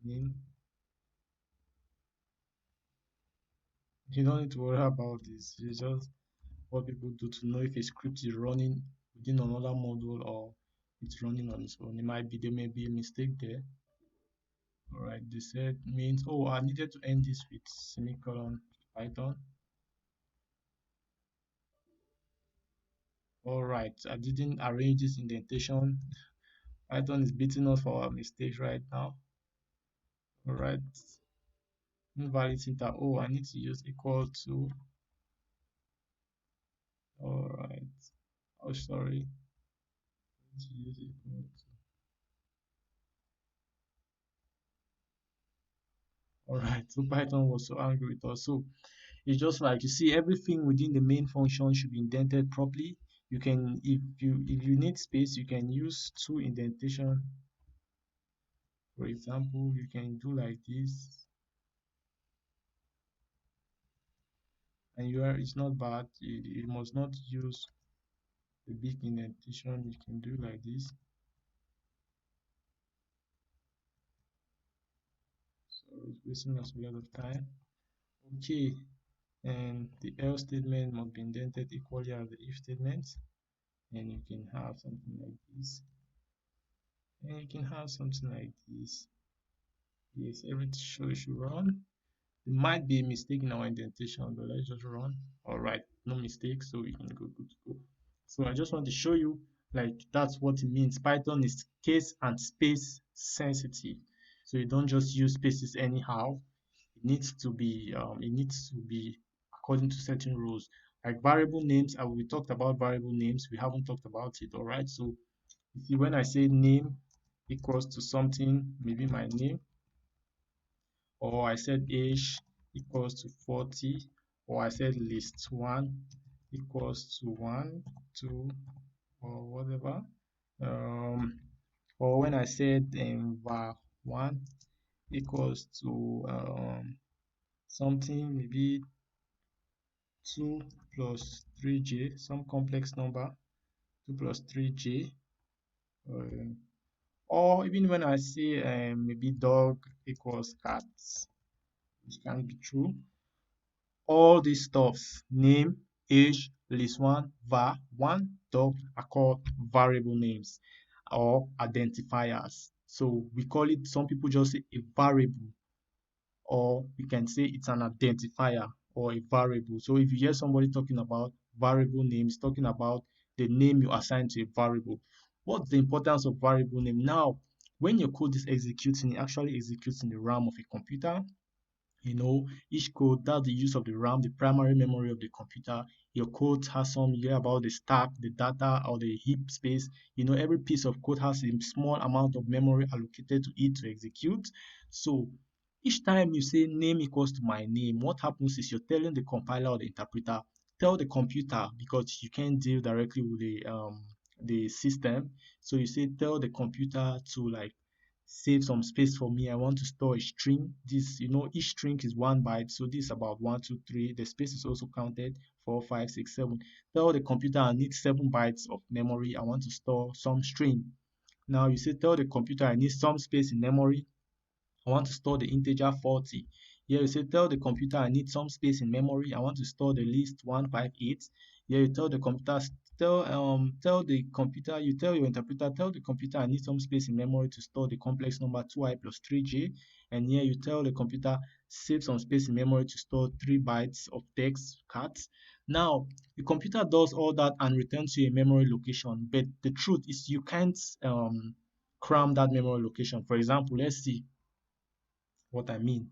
name. You don't need to worry about this. It's just what people do to know if a script is running within another module or it's running on its own. There may be a mistake there. All right, they said means, oh, I needed to end this with semicolon Python. All right, I didn't arrange this indentation. Python is beating us for our mistakes right now. All right, invalid syntax. Oh, I need to use equal to. All right. Oh, sorry. I need to use equal to. All right. So Python was so angry with us. So it's just like you see everything within the main function should be indented properly. You can if you need space, you can use two indentation. For example, you can do like this, and it's not bad. You must not use the big indentation. You can do like this. So it's wasting us a lot of time. Okay, and the else statement must be indented equally as the if statement, and you can have something like this, and you can have something like this. Yes, everything should run. There might be a mistake in our indentation, but let's just run. All right, no mistake, so we can go good to go. So I just want to show you, like, that's what it means. Python is case and space sensitive, so you don't just use spaces anyhow. It needs to be according to certain rules. Like variable names, we talked about variable names. We haven't talked about it. All right, so you see when I say name equals to something, maybe my name, or I said age equals to 40, or I said list 1 equals to 1, 2, or whatever. Or when I said var1 equals to something maybe 2 plus 3j, some complex number, 2 plus 3j, uh, or even when I say maybe dog equals cat, which can be true. All these stuffs, name, age, list one, var, one, dog are called variable names or identifiers. So we call it, some people just say a variable, or we can say it's an identifier or a variable. So if you hear somebody talking about variable names, talking about the name you assign to a variable. What's the importance of variable name? Now, when your code is executing, it actually executes in the RAM of a computer. Each code, that's the use of the RAM, the primary memory of the computer. Your code has some, you hear about the stack, the data, or the heap space. Every piece of code has a small amount of memory allocated to it to execute. So each time you say name equals to my name, what happens is you're telling the compiler or the interpreter, tell the computer, because you can't deal directly with the system. So you say tell the computer to like save some space for me. I want to store a string. This, each string is 1 byte. So this is about 1, 2, 3. The space is also counted 4, 5, 6, 7. Tell the computer I need 7 bytes of memory. I want to store some string. Now you say tell the computer I need some space in memory. I want to store the integer 40. Here you say tell the computer I need some space in memory. I want to store the list 158. Here you tell the computer tell the computer you tell your interpreter tell the computer I need some space in memory to store the complex number 2i plus 3j. And here you tell the computer save some space in memory to store 3 bytes of text cat. Now the computer does all that and returns you a memory location, but the truth is you can't cram that memory location. For example, let's see what I mean.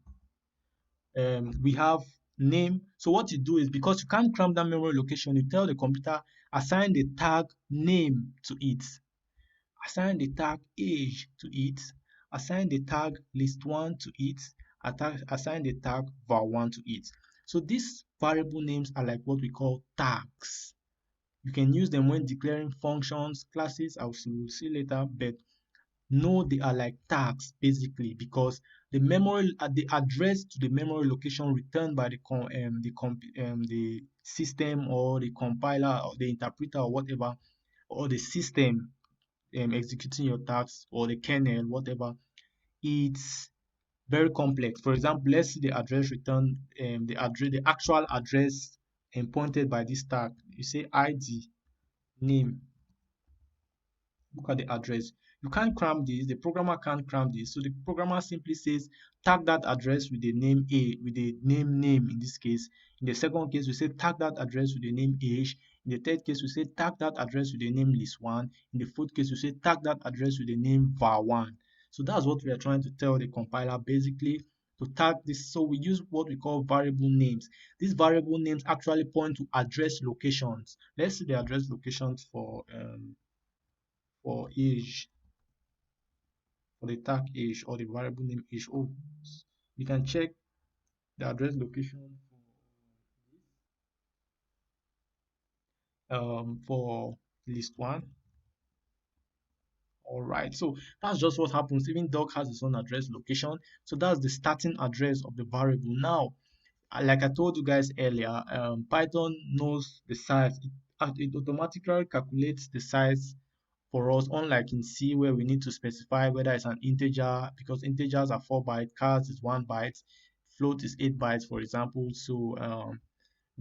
We have name. So what you do is, because you can't cram that memory location, you tell the computer assign the tag name to it, assign the tag age to it, assign the tag list1 to it, assign the tag var1 to it. So these variable names are like what we call tags. You can use them when declaring functions, classes, I will see later, but no, they are like tags basically, because the address to the memory location returned by the system or the compiler or the interpreter or whatever, or the system executing your tags, or the kernel, whatever. It's very complex. For example, let's see the address returned, the actual address pointed by this tag. You say ID name. Look at the address. You can't cram this. The programmer can't cram this. So the programmer simply says tag that address with the name with the name in this case. In the second case, we say tag that address with the name age. In the third case, we say tag that address with the name list1. In the fourth case, we say tag that address with the name var1. So that's what we are trying to tell the compiler basically, to tag this. So we use what we call variable names. These variable names actually point to address locations. Let's see the address locations for age, for the tag age or the variable name age. Oh, you can check the address location for list one. All right, so that's just what happens. Even dog has its own address location, so that's the starting address of the variable. Now, like I told you guys earlier, Python knows the size. It automatically calculates the size for us, unlike in C where we need to specify whether it's an integer, because integers are 4 bytes, chars is 1 byte, float is 8 bytes, for example. So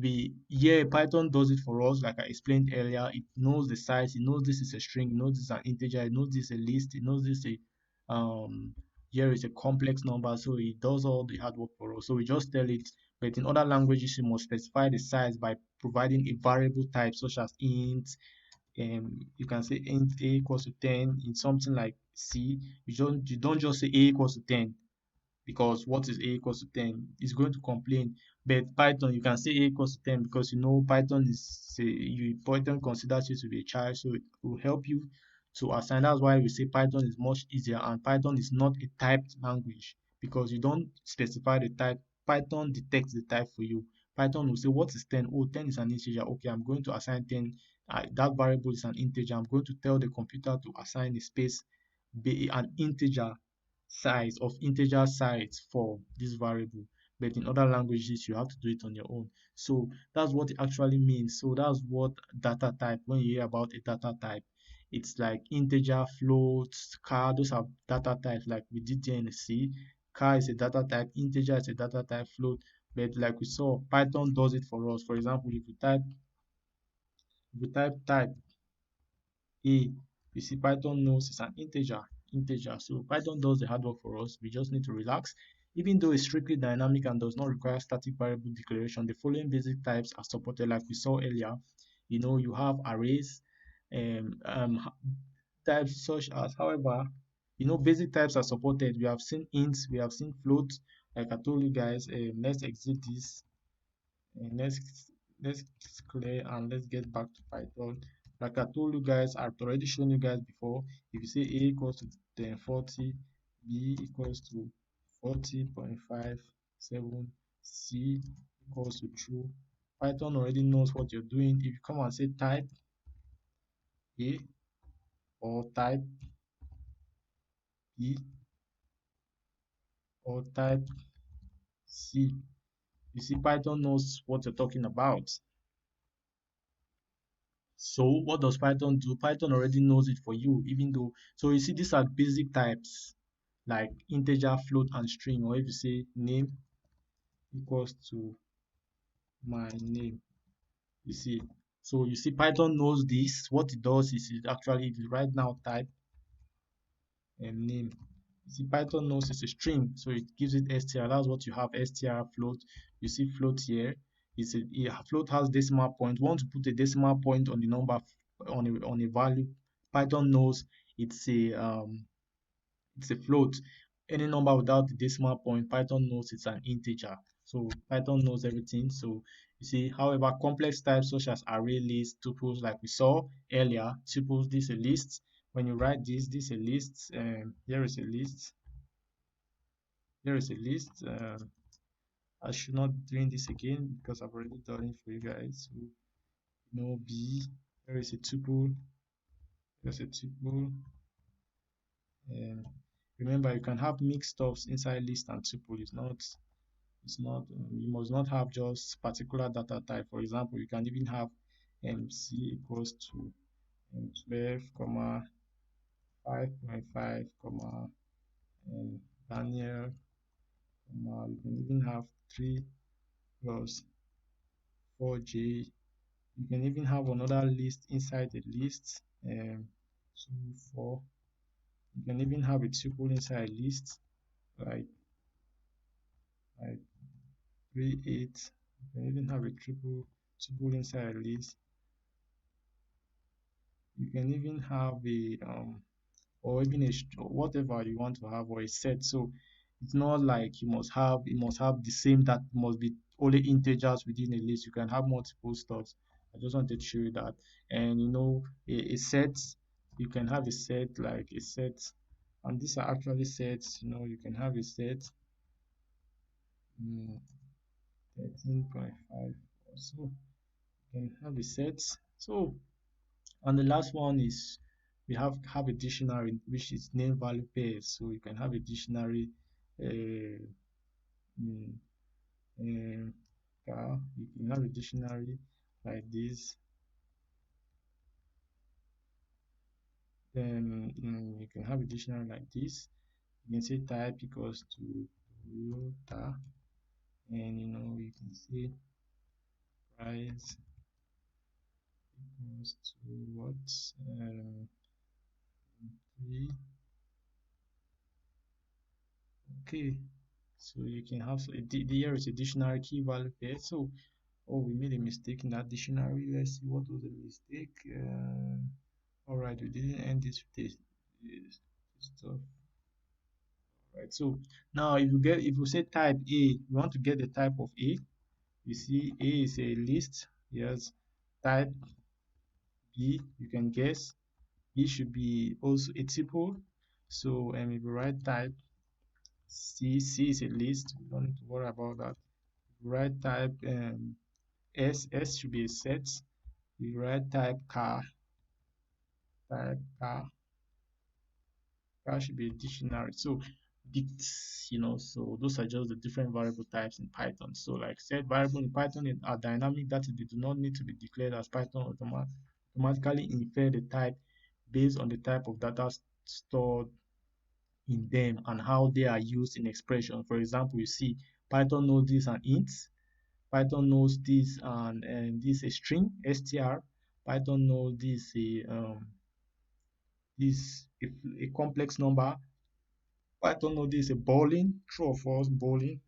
Python does it for us, like I explained earlier. It knows the size, it knows this is a string, it knows this is an integer, it knows this is a list, it knows this is a here is a complex number, so it does all the hard work for us. So we just tell it, but in other languages you must specify the size by providing a variable type such as int. You can say int a equals to 10. In something like C, you don't just say a equals to 10, because what is a equals to 10 is going to complain. But Python, you can say a equals to 10, because Python considers you to be a child, so it will help you to assign. That's why we say Python is much easier, and Python is not a typed language, because you don't specify the type. Python detects the type for you. Python will say what is 10. Oh, 10 is an integer. Okay, I'm going to assign 10. That variable is an integer. I'm going to tell the computer to assign a space, be an integer size for this variable. but in other languages you have to do it on your own. So that's what it actually means. So that's what data type, when you hear about a data type, it's like integer, floats, char, those are data types like we did there in C. Char is a data type, integer is a data type, float. But like we saw, Python does it for us. For example, if you type a, you see Python knows it's an integer. So Python does the hard work for us. We just need to relax. Even though it's strictly dynamic and does not require static variable declaration, the following basic types are supported like we saw earlier. You have arrays, um, um, types such as, however, basic types are supported. We have seen ints, we have seen floats. Like I told you guys, let's exit this and let's clear and let's get back to Python. Like I told you guys, I've already shown you guys before. If you say A equals to then 40, B equals to 40.57, C equals to true. Python already knows what you're doing. If you come and say type A or type B or type C, you see Python knows what you're talking about. So what does Python do? Python already knows it for you, even though, so you see these are basic types like integer, float, and string. Or if you say name equals to my name, you see. So you see Python knows this. What it does is it actually right now type and name. You see Python knows it's a string, so it gives it str. That's what you have, str float. You see float here. Float has decimal point. Want to put a decimal point on the number, on a value. Python knows it's a float. Any number without the decimal point, Python knows it's an integer. So Python knows everything. So you see, however, complex types such as array, list, tuples, like we saw earlier, tuples, this is a list. When you write this is a list. Here is a list. Here is a list. I should not be doing this again because I've already done it for you guys. So, B. Here is a tuple. Here's a tuple. And remember, you can have mixed stuffs inside list and tuple. It's not you must not have just particular data type. For example, you can even have C equals to 12 comma 5.5 comma Daniel comma, you can even have 3 plus 4j. You can even have another list inside the list, 2 4. You can even have a tuple inside a list like like 3 8. You can even have a triple tuple inside a list. You can even have a or even whatever you want to have, or a set. So it's not like you must have the same, that must be only integers within a list. You can have multiple stuff. I just wanted to show you that. And a set, you can have a set, like a set, and these are actually sets. You can have a set, 13.5 or so. You can have a set. So, and the last one is we have a dictionary, which is name value pairs. So you can have a dictionary, uh, mm, you can have a dictionary like this. Then you can have a dictionary like this. You can say type equals to Toyota, and you can say price equals to what, 3. Okay, so you can have, so here is a dictionary key value pair. So, oh, we made a mistake in that dictionary. Let's see what was the mistake. All right, we didn't end this stuff. All right, so now if you say type A, you want to get the type of A. You see, A is a list. Yes, type B, you can guess. B should be also a tuple. So, if you write type C is a list. We don't need to worry about that. If you write type S should be a set. If you write type car should be a dictionary. So dicts, so those are just the different variable types in Python. So like I said, variable in Python are dynamic, that is, they do not need to be declared, as Python automatically infer the type based on the type of data stored in them and how they are used in expression. For example, you see Python knows this an int, Python knows this and this a string str, Python knows this a complex number, Python knows this a boolean, true or false boolean,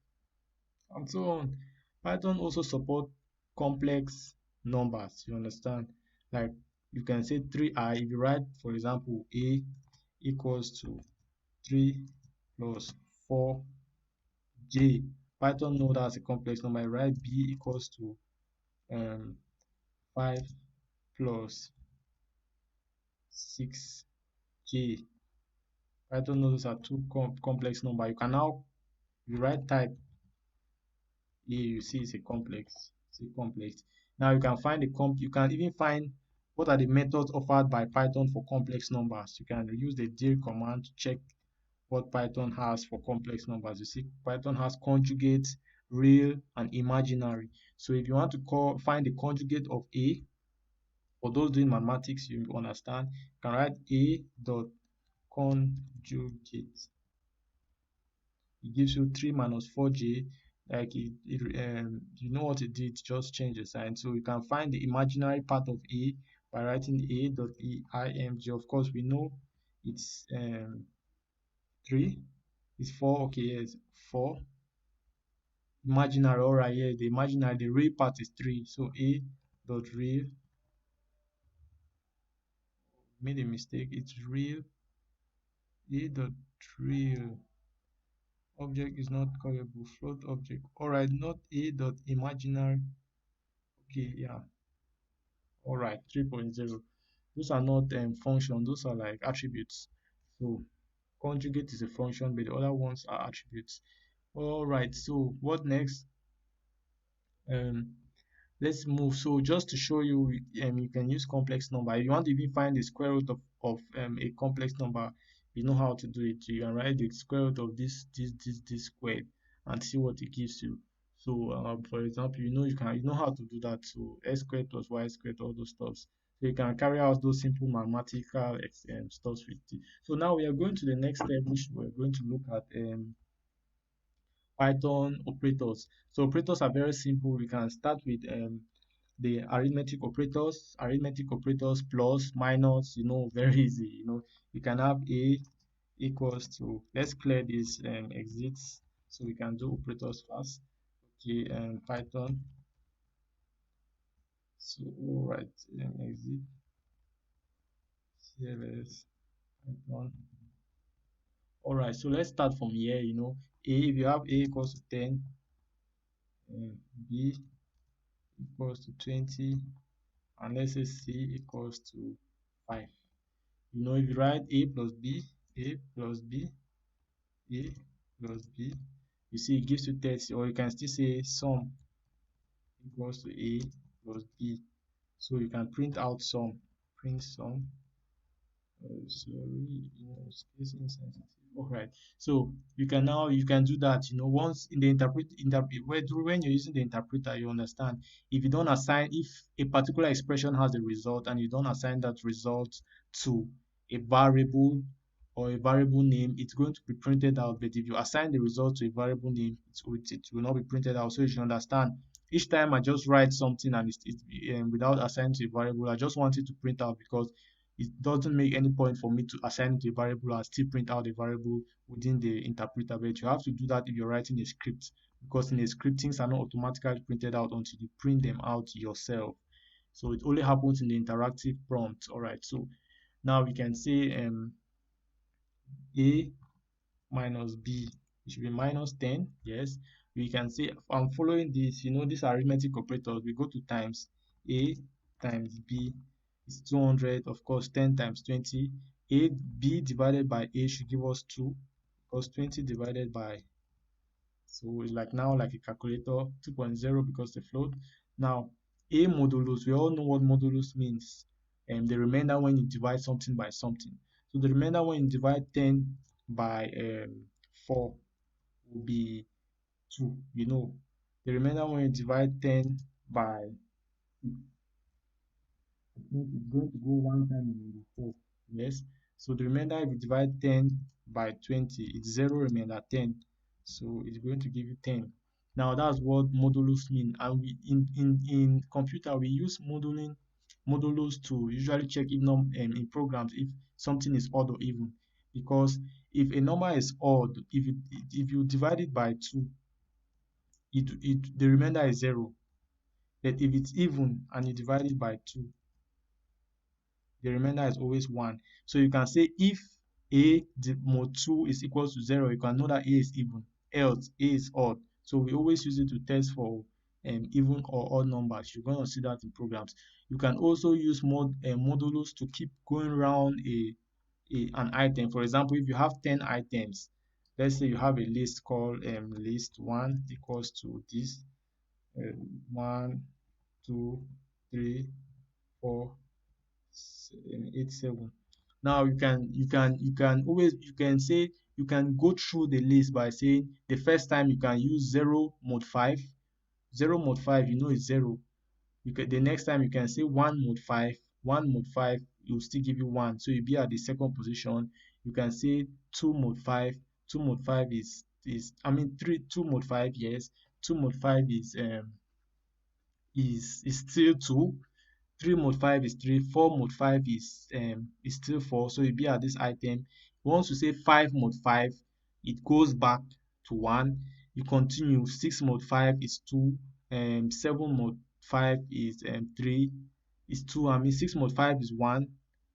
and so on. Python also support complex numbers, you understand? Like you can say 3i, if you write, for example, a equals to 3 plus 4j. Python knows that's a complex number. I write b equals to um, 5 plus 6j. Python knows those are two complex numbers. You can now, you write type a, you see it's a complex. It's a complex. Now you can find you can even find what are the methods offered by Python for complex numbers. You can use the dir command to check what Python has for complex numbers. You see, Python has conjugate, real, and imaginary. So if you want to find the conjugate of a, for those doing mathematics, you understand, you can write a dot conjugate. It gives you 3 minus 4j. Like you know what it did, just change the sign. So you can find the imaginary part of a by writing a dot eimg. Of course, we know it's 3. It's 4. Okay, yes, 4. Imaginary, all right, yeah, the imaginary, the real part is 3. So a dot real, made a mistake. It's real. A dot real object is not callable float object. All right, not a dot imaginary. Okay, yeah. All right, 3.0. Those are not functions. Those are like attributes. So conjugate is a function, but the other ones are attributes. All right. So what next? Um, let's move. So just to show you, you can use complex number. If you want to even find the square root of a complex number, you know how to do it. You can write the square root of this squared and see what it gives you. So for example, you know how to do that. So x squared plus y squared, all those stuffs. So you can carry out those simple mathematical stuffs with it. So now we are going to the next step, which we're going to look at Python operators. So operators are very simple. We can start with the arithmetic operators, plus, minus, very easy. You can have a equals to, let's clear this exits so we can do operators first. Okay, Python. So all right, exit cls Python. All right, so let's start from here. If you have a equals to 10, b equals to 20, and let's say c equals to 5. If you write a plus b, a plus b, a plus b, you see it gives you 30, or you can still say sum equals to a plus b. So you can print out sum, print sum. Sorry, space insensitive. All right. So you can do that. Once in the when you're using the interpreter, you understand. If a particular expression has a result and you don't assign that result to a variable or a variable name, it's going to be printed out. But if you assign the result to a variable name, it will not be printed out. So you should understand. Each time I just write something and it's without assigning to a variable, I just want it to print out, because it doesn't make any point for me to assign it to a variable and still print out the variable within the interpreter. But you have to do that if you're writing a script, because in a script, things are not automatically printed out until you print them out yourself. So it only happens in the interactive prompt. All right. So now we can say a minus b, it should be minus 10. Yes, we can say I'm following this, these arithmetic operators. We go to times. A times b is 200. Of course, 10 times 20. B divided by a should give us 2, because 20 divided by, so it's like now like a calculator, 2.0, because the float. Now a modulus, we all know what modulus means, and the remainder when you divide something by something. So the remainder when you divide 10 by 4 will be 2. The remainder when you divide 10 by 2, I think it's going to go one time in the 4. Yes. So the remainder, if you divide 10 by 20, it's 0 remainder 10. So it's going to give you 10. Now that's what modulus mean. And we in computer we use modulus to usually check if in programs if something is odd or even. Because if a number is odd, if you divide it by 2, the remainder is 0. But if it's even and you divide it by 2, the remainder is always 1. So you can say if a mod 2 is equal to 0, you can know that a is even, else a is odd. So we always use it to test for even or odd numbers. You're going to see that in programs. You can also use modulus to keep going around an item. For example, if you have 10 items, let's say you have a list called list 1 equals to this, 1, 2, 3, 4, 8, 7. Now you can go through the list by saying the first time you can use 0 mod 5. 0 mod 5, is 0. The next time you can say 1 mod 5. 1 mod 5 will still give you 1. So you'll be at the second position. You can say 2 mod 5. 2 mod 5 is I mean 2 mod 5, yes. 2 mod 5 is still 2. 3 mod 5 is 3. 4 mod 5 is still 4. So you be at this item. Once you say 5 mod 5, it goes back to 1. You continue. 6 mod 5 is 2. 7 mod 5 is 3. Is 2. 6 mod 5 is 1.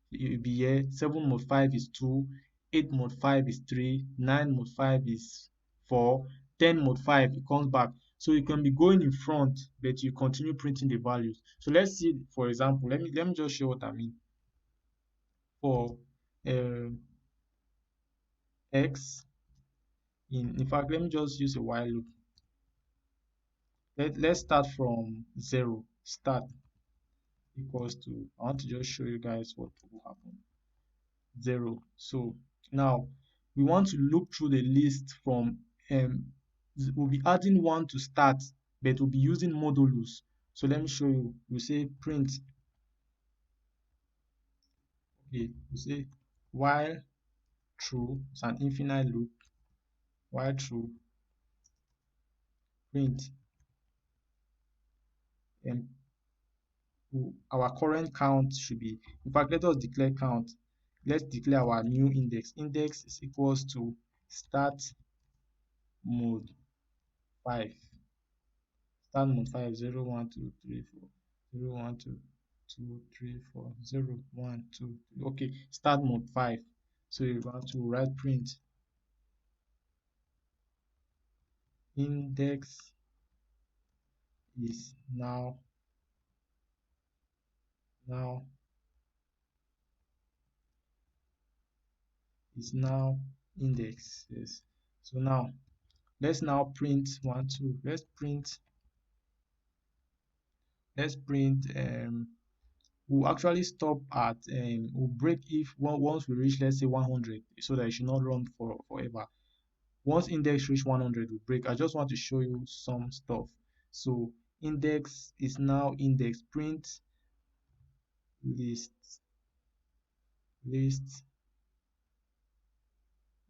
You'll be here. 7 mod 5 is 2. 8 mod 5 is 3. 9 mod 5 is 4. 10 mod 5, it comes back. So you can be going in front, but you continue printing the values. So let's see, for example, let me just show what I mean. For um, x, in fact, let me just use a while loop. Let's start from 0. Start equals to, I want to just show you guys what will happen. 0. So now we want to look through the list from, we'll be adding 1 to start, but we'll be using modulus. So let me show you. We say print. Okay, we say while true, it's an infinite loop. While true, print, and our current count should be, in fact, let us declare count. Let's declare our new index. Index is equals to start mode 5. Start mode 5, 0, 1, 2, 3, 4. 0, 1, 2, 2, 3, 4, 0, 1, 2, 3. Okay, start mode 5. So you want to write print index is now index. Yes. So now let's now print 1, 2. Let's print we'll actually stop at we'll break if once we reach, let's say, 100, so that it should not run for forever. Once index reach 100, we'll break. I just want to show you some stuff. So index is now index. Print list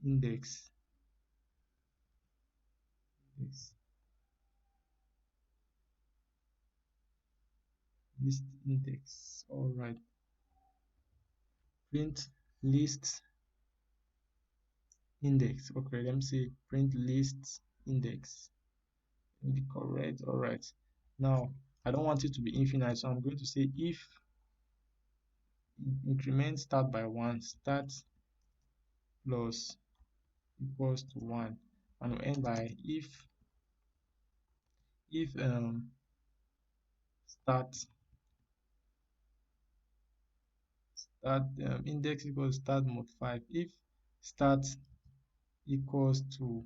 index list index. All right, print list index. Okay, let me see. Print list index. Be correct. All right, now I don't want it to be infinite, so I'm going to say if increment start by 1, start plus equals to 1, and we'll end by if start index equals start mode 5. If start equals to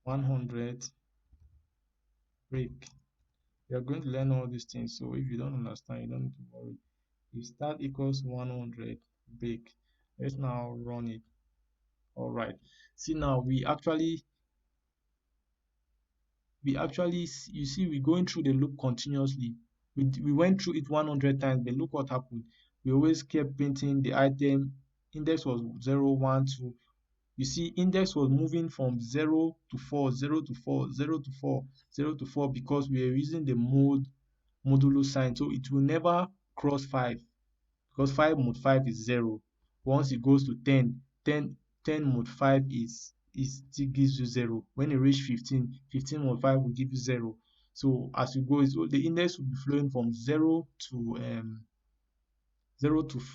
100, break. We are going to learn all these things, so if you don't understand, you don't need to worry. If start equals 100, break. Let's now run it. All right, See now, you see, we're going through the loop continuously. We went through it 100 times, but look what happened. We always kept printing the item. Index was 0, 1, 2. You see, index was moving from 0 to 4, 0 to 4, 0 to 4, 0 to 4, because we are using the modulo sign. So it will never cross 5, because 5 mod 5 is 0. Once it goes to 10, 10 mod 5 is still gives you 0. When you reach 15, 15 mod 5 will give you 0. So as you go, the index will be flowing from 0 to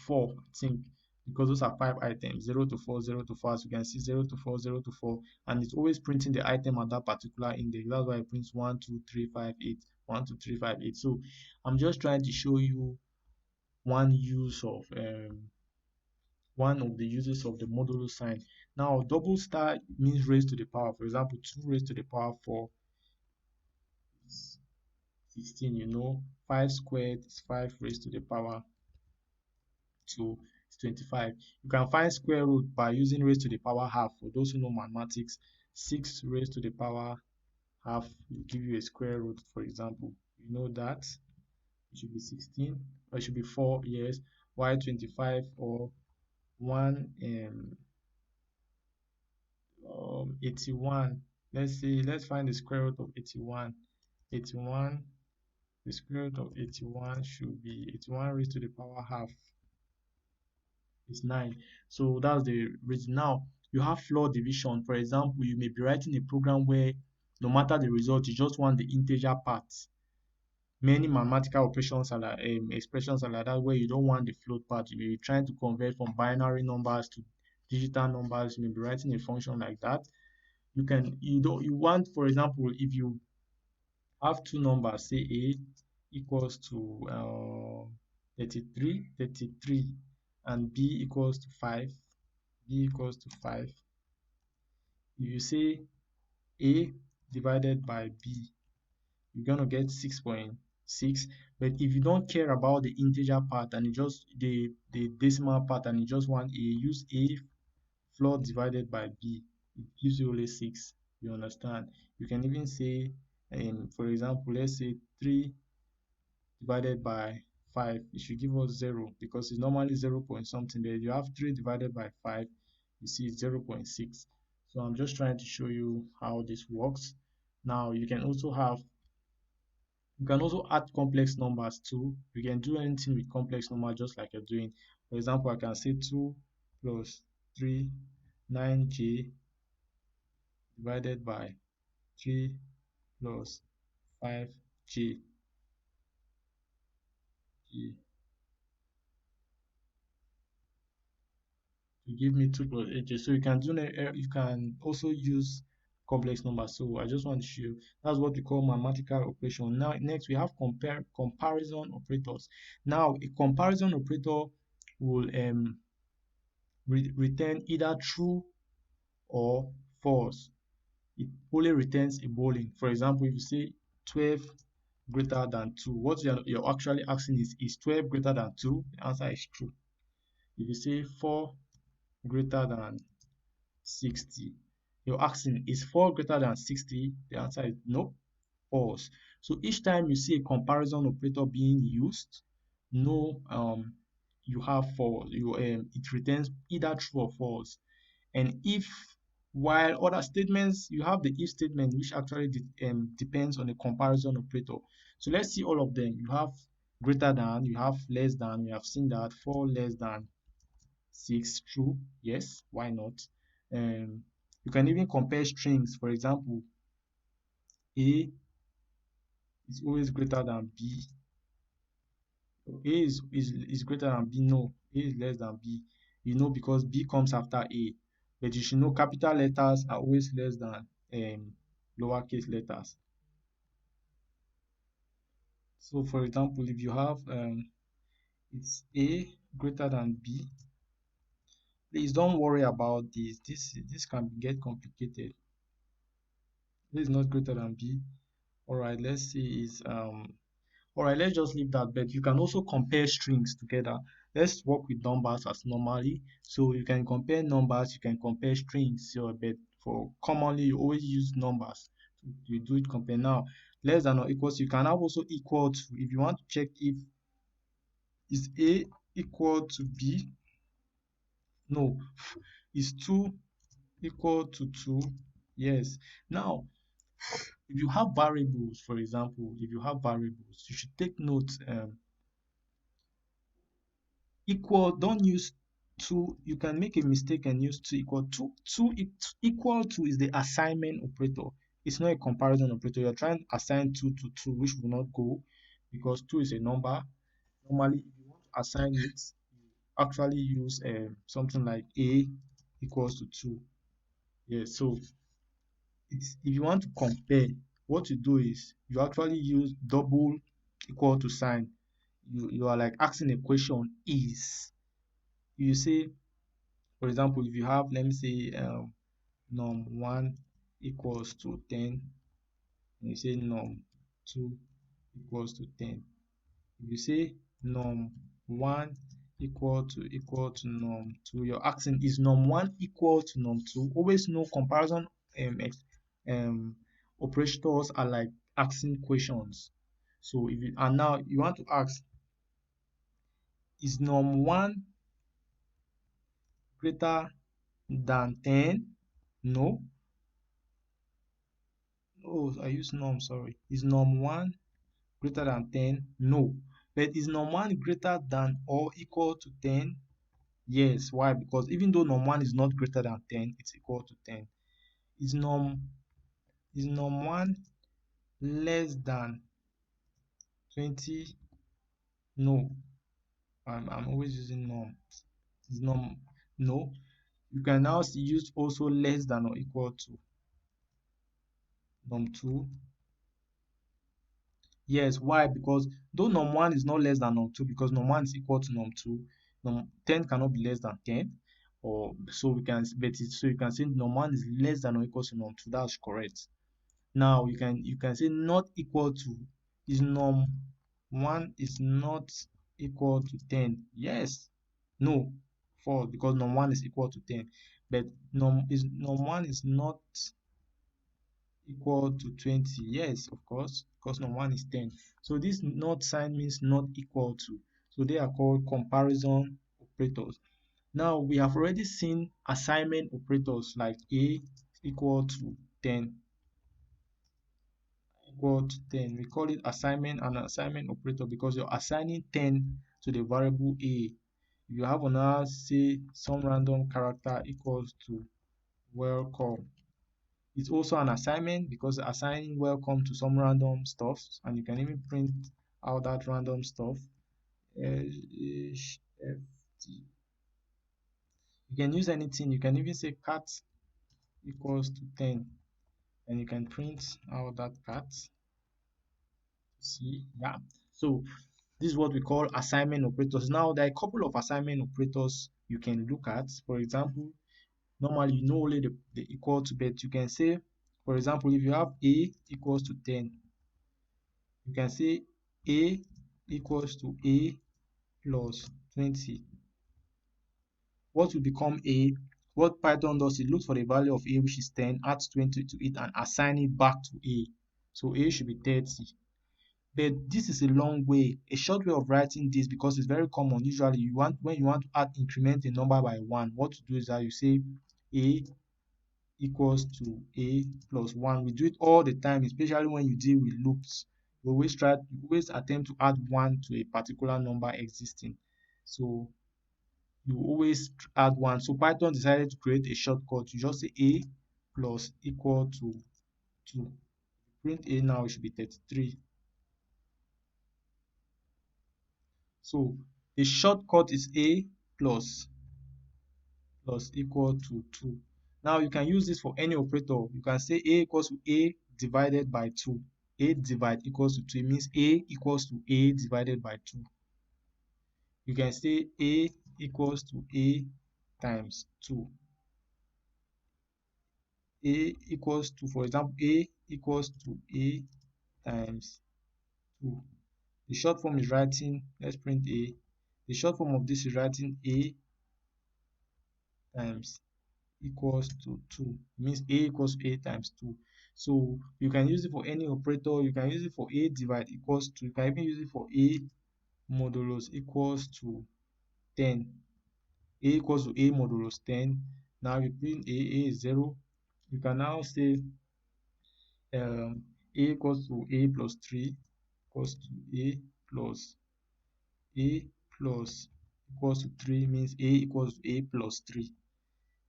4, I think, because those are 5 items: 0 to 4, 0 to 4. As you can see, 0 to 4, 0 to 4, and it's always printing the item at that particular index. That's why it prints 1, 2, 3, 5, 8, 1, 2, 3, 5, 8. So I'm just trying to show you one use of one of the uses of the modulo sign. Now, double star means raised to the power. For example, 2 raised to the power 4 is 16. 5 squared is 5 raised to the power 2 is 25. You can find square root by using raised to the power half. For those who know mathematics, 6 raised to the power half will give you a square root, for example. You know that it should be 16, or it should be 4, yes. Why 25 or 1 81? Let's find the square root of 81. 81, the square root of 81 should be 81 raised to the power half is 9. So that's the reason. Now you have floor division. For example, you may be writing a program where no matter the result, you just want the integer part. Many mathematical operations are like expressions are like that, where you don't want the float part. You may be trying to convert from binary numbers to digital numbers. You may be writing a function like that. You want, for example, if you have two numbers, say A equals to 33, and B equals to 5. B equals to 5. If you say A divided by B, you're gonna get 6.6. But if you don't care about the integer part and you just the decimal part, and you just want A, use A floor divided by B. It gives you only 6. You understand? You can even say, for example, let's say 3 divided by 5, it should give us 0, because it's normally 0 point something. There you have 3 divided by 5, you see it's 0.6. So I'm just trying to show you how this works. Now you can also add complex numbers too. You can do anything with complex number, just like you're doing. For example, I can say 2 plus 3, 9j divided by 3 plus 5j. To give me 2 plus 8j. So you can also use complex numbers. So I just want to show you that's what we call mathematical operation. Now next we have comparison operators. Now a comparison operator will return either true or false. It only returns a boolean. For example, if you say 12 greater than 2, what you're actually asking is 12 greater than 2? The answer is true. If you say 4 greater than 60, you're asking, is 4 greater than 60? The answer is no, false. So each time you see a comparison operator being used, no, you have false. It returns either true or false. And if, while other statements, you have the if statement, which actually depends on the comparison operator. So let's see all of them. You have greater than, you have less than. We have seen that 4 less than 6, true. Yes, why not? You can even compare strings. For example, A is always greater than B. A is greater than B. No, A is less than B. Because B comes after A. But you should know capital letters are always less than lowercase letters. So for example, if you have it's A greater than B, please don't worry about this. This can get complicated. A is not greater than B. All right, let's see is all right, let's just leave that. But you can also compare strings together. let's work with numbers as normally. So you can compare numbers, you can compare strings, so but for commonly you always use numbers. You do it compare now. Less than or equals, you can have also equal to if you want to check if is A equal to B. No. Is 2 equal to 2? Yes. Now, if you have variables, for example, if you have variables, you should take note. Equal, don't use 2. You can make a mistake and use 2 equal to 2 equal to is the assignment operator. It's not a comparison operator. You're trying to assign 2 to 2, which will not go because 2 is a number. Normally, if you want to assign it, you actually use something like A equals to 2. Yes, so if you want to compare, what you do is you actually use double equal to sign. You are like asking a question is. You say, for example, if you have, let me say, num1 equals to 10, and you say num2 equals to 10. If you say num1 equal to num2, you're asking is num1 equal to num2? Always know comparison um operators are like asking questions. So if you and now you want to ask is num1 greater than 10? No. Oh, I use num, sorry. Is num1 greater than 10? No. But is num1 greater than or equal to 10? Yes. Why? Because even though num1 is not greater than 10, it's equal to 10. Is num1 less than 20? No. I'm always using num. Is num no. You can now use also less than or equal to num2. Yes, why? Because though num1 is not less than num2, because num1 is equal to num2, num10 cannot be less than 10, or so we can so you can say num1 is less than or equal to num2. That's correct. Now you can say not equal to is num1 is not equal to 10. Yes, no, false because num1 is equal to 10, but num1 is not equal to 20. Yes, of course, because num1 is 10. So this not sign means not equal to. So they are called comparison operators. Now we have already seen assignment operators like A equal to 10 equal to 10. We call it assignment and assignment operator because you're assigning 10 to the variable A. You have another say some random character equals to welcome. It's also an assignment because assigning welcome to some random stuff, and you can even print out that random stuff. You can use anything. You can even say cat equals to 10, and you can print out that cat. See, yeah. So this is what we call assignment operators. Now there are a couple of assignment operators you can look at. For example, normally you know only the equal to, but you can say, for example, if you have A equals to 10, you can say A equals to A plus 20. What will become A? What Python does, it looks for the value of A, which is 10, adds 20 to it, and assign it back to A. So A should be 30. But this is a long way. A short way of writing this, because it's very common. Usually, when you want to increment a number by 1, what you do is that you say A equals to A plus 1. We do it all the time, especially when you deal with loops. You always attempt to add 1 to a particular number existing. So you always add 1. So Python decided to create a shortcut. You just say A plus equal to 2. Print A now, it should be 33. So the shortcut is A plus equal to 2. Now you can use this for any operator. You can say A equals to A divided by 2. A divide equals to 2. It means A equals to A divided by 2. You can say A equals to A times 2. A equals to, for example, A equals to A times 2. The short form is writing, let's print A. The short form of this is writing A times equals to 2. It means A equals A times 2. So you can use it for any operator. You can use it for A divide equals to. You can even use it for A modulus equals to 10. A equals to A modulus 10. Now you print A is 0. You can now say A equals to A plus 3 equals to A plus equals to 3 means A equals to A plus 3.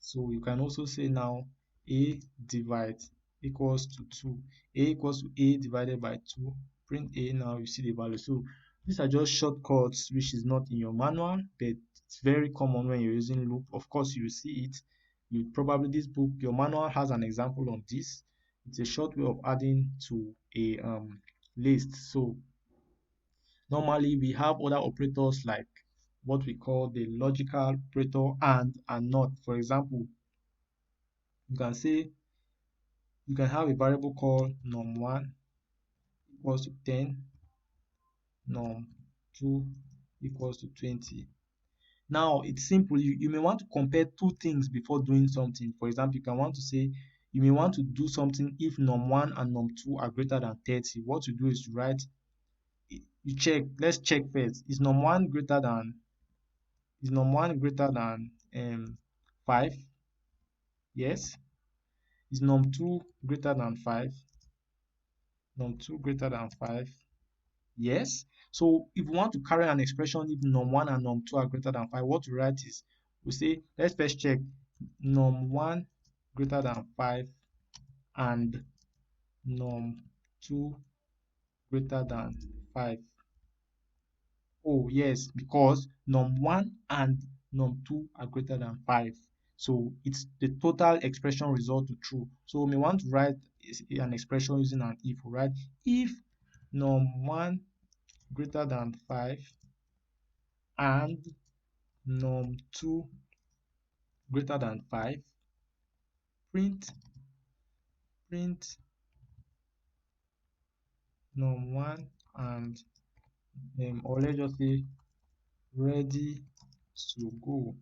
So you can also say now A divide equals to 2. A equals to A divided by 2. Print A now, you see the value. So these are just shortcuts which is not in your manual, but it's very common when you're using loop. Of course, you see it. You probably this book, your manual has an example on this. It's a short way of adding to a list. So normally we have other operators like what we call the logical operator and not. For example, you can say you can have a variable called num1 equals to 10, num2 equals to 20. Now it's simple. You may want to compare two things before doing something. For example, you can want to say you may want to do something if num1 and num2 are greater than 30. What you do is to write, you check, let's check first. Is num1 greater than 5? Yes. Is num2 greater than 5? Num2 greater than 5? Yes. So if we want to carry an expression if num1 and num2 are greater than 5, what we write is, we say, let's first check num1 greater than 5 and num2 greater than 5. Oh, yes, because num1 and num2 are greater than 5. So it's the total expression result to true. So we may want to write an expression using an if. We write if num1 greater than 5 and num2 greater than 5, print num1 and or let's just say ready to go.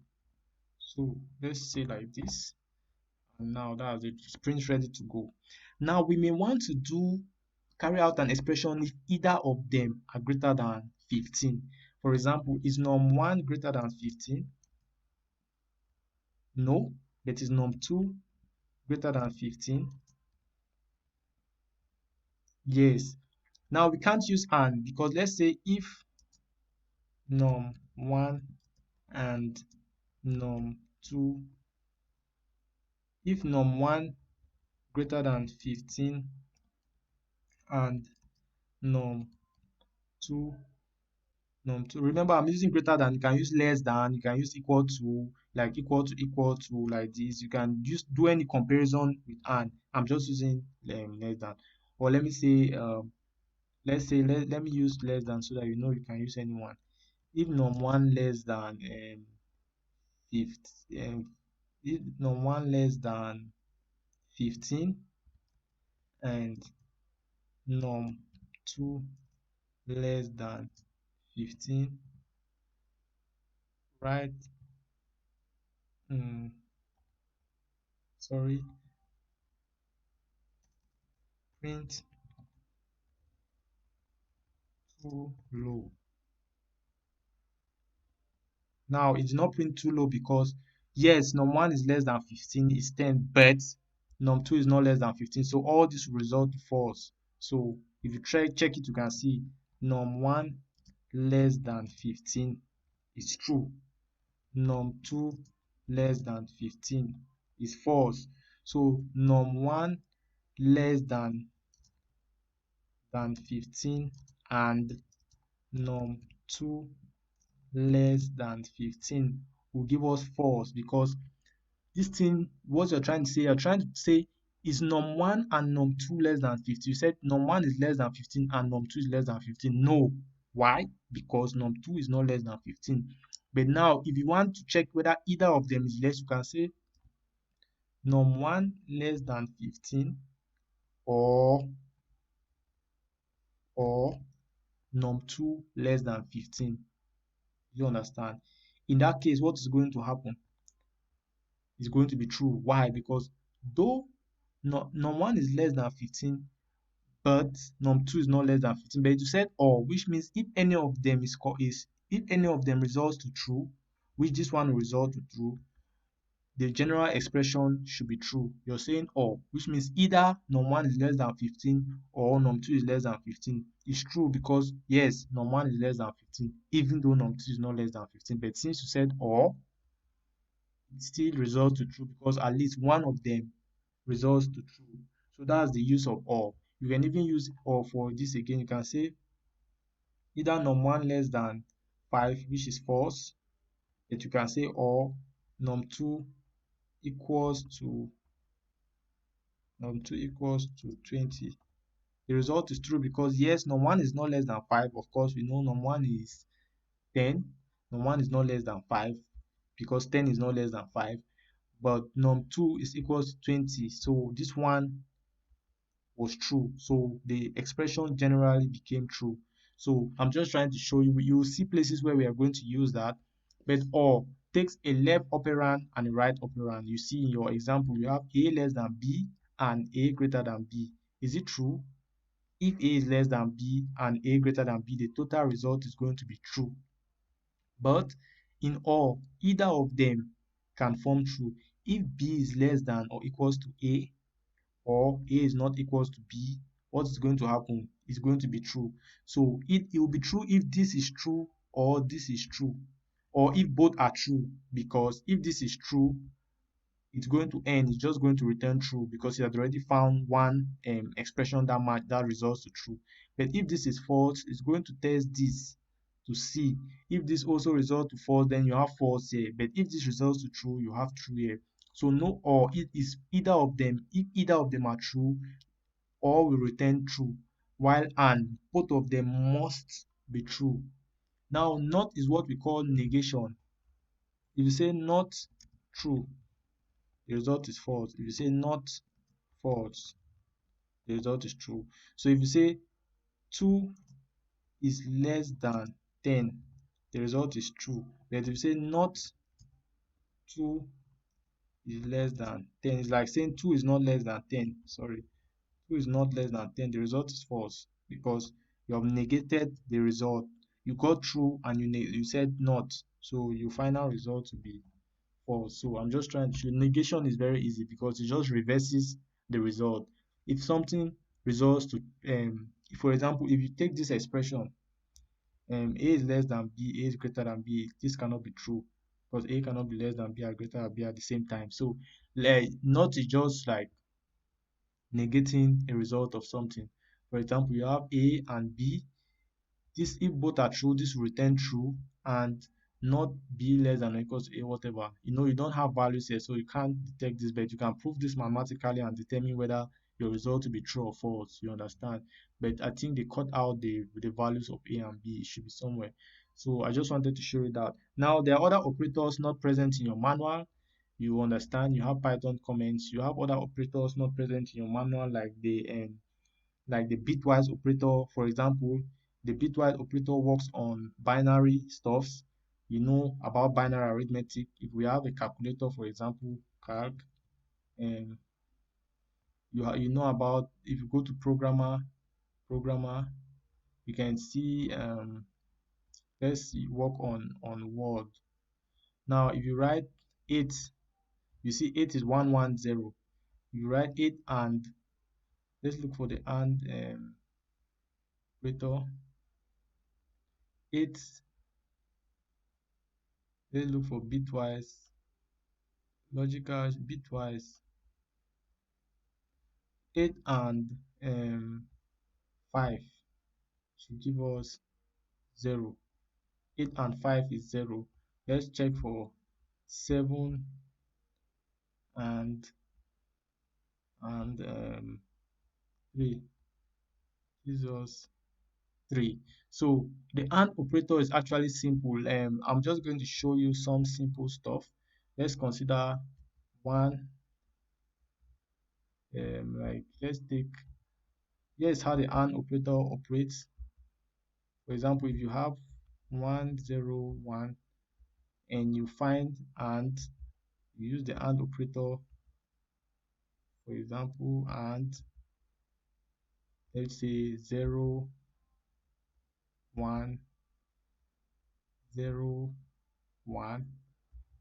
So let's say like this, and now that's it, print ready to go. Now we may want to carry out an expression if either of them are greater than 15. For example, is num1 greater than 15? No. But is num2 greater than 15? Yes. Now we can't use and, because let's say if num1 and num2, if num1 greater than 15 and num2 remember I'm using greater than. You can use less than, you can use equal to, like equal to like this. You can just do any comparison with and. I'm just using less than. Or let me say let's say let me use less than so that you know you can use anyone. If num1 less than 50, if num1 less than 15 and num2 less than 15, right? Sorry, print too low. Now it did not print too low because yes, num1 is less than 15, is 10, but num2 is not less than 15. So all this will result to false. So if you check it, you can see num1 less than 15 is true. Num2 less than 15 is false. So num1 less than 15 and num2 less than 15 will give us false, because this thing, what you're trying to say is num1 and num2 less than 15. You said num1 is less than 15 and num2 is less than 15. No. Why? Because num2 is not less than 15. But now if you want to check whether either of them is less, you can say num1 less than 15 or num2 less than 15. You understand? In that case, what is going to happen is going to be true. Why? Because though num1 is less than 15, but num2 is not less than 15, but you said or, which means if any of them is if any of them results to true, which this one will result to true, the general expression should be true. You're saying or, which means either num1 is less than 15 or num2 is less than 15. It's true because yes, num1 is less than 15, even though num2 is not less than 15. But since you said or, it still results to true because at least one of them results to true. So that's the use of or. You can even use or for this again. You can say either num1 less than 5, which is false, but you can say or num2 equals to num2 equals to 20. The result is true because yes, num1 is not less than 5. Of course, we know num1 is 10. Num1 is not less than 5 because 10 is not less than 5. But num2 is equals to 20. So this one was true. So the expression generally became true. So I'm just trying to show you, you will see places where we are going to use that. But or takes a left operand and a right operand. You see in your example, you have a less than b and a greater than b. Is it true? If a is less than b and a greater than b, the total result is going to be true. But in or, either of them can form true. If b is less than or equals to a, or a is not equals to b, what is going to happen is going to be true. So it will be true if this is true or this is true, or if both are true, because if this is true, it's going to end, it's just going to return true because you had already found one expression that match that results to true. But if this is false, it's going to test this to see if this also results to false, then you have false here. But if this results to true, you have true here. So no or, it is either of them. If either of them are true, or will return true, while and both of them must be true. Now not is what we call negation. If you say not true, the result is false. If you say not false, the result is true. So if you say 2 is less than 10, the result is true. But if you say not 2 is less than 10, it's like saying 2 is not less than 10. Sorry, 2 is not less than 10. The result is false because you have negated the result. You got true and you said not. So your final result will be false. So I'm just trying to show negation is very easy because it just reverses the result. If something results to for example, if you take this expression, a is less than b, a is greater than b, this cannot be true because a cannot be less than b or greater than b at the same time. So like not is just like negating a result of something. For example, you have a and b. This, if both are true, this will return true, and not b less than or equals to a, whatever. You don't have values here, so you can't detect this, but you can prove this mathematically and determine whether your result will be true or false. You understand? But I think they cut out the values of a and b. It should be somewhere. So I just wanted to show you that. Now there are other operators not present in your manual. You understand? You have Python comments. You have other operators not present in your manual, like the bitwise operator. For example, the bitwise operator works on binary stuffs. You know about binary arithmetic. If we have a calculator, for example, calc, and you know about, if you go to programmer, you can see let's see, work on word. Now if you write 8, you see 8 is 110. You write 8 and let's look for the and operator. 8, let's look for bitwise, logical bitwise. 8 and 5 should give us 0. 8 and 5 is 0. Let's check for 7 and 3 gives us 3. So the AND operator is actually simple. I'm just going to show you some simple stuff. Let's consider one. Like let's take, here's how the AND operator operates. For example, if you have 101, and you find and you use the AND operator, for example, and let's say 0 1 0 1.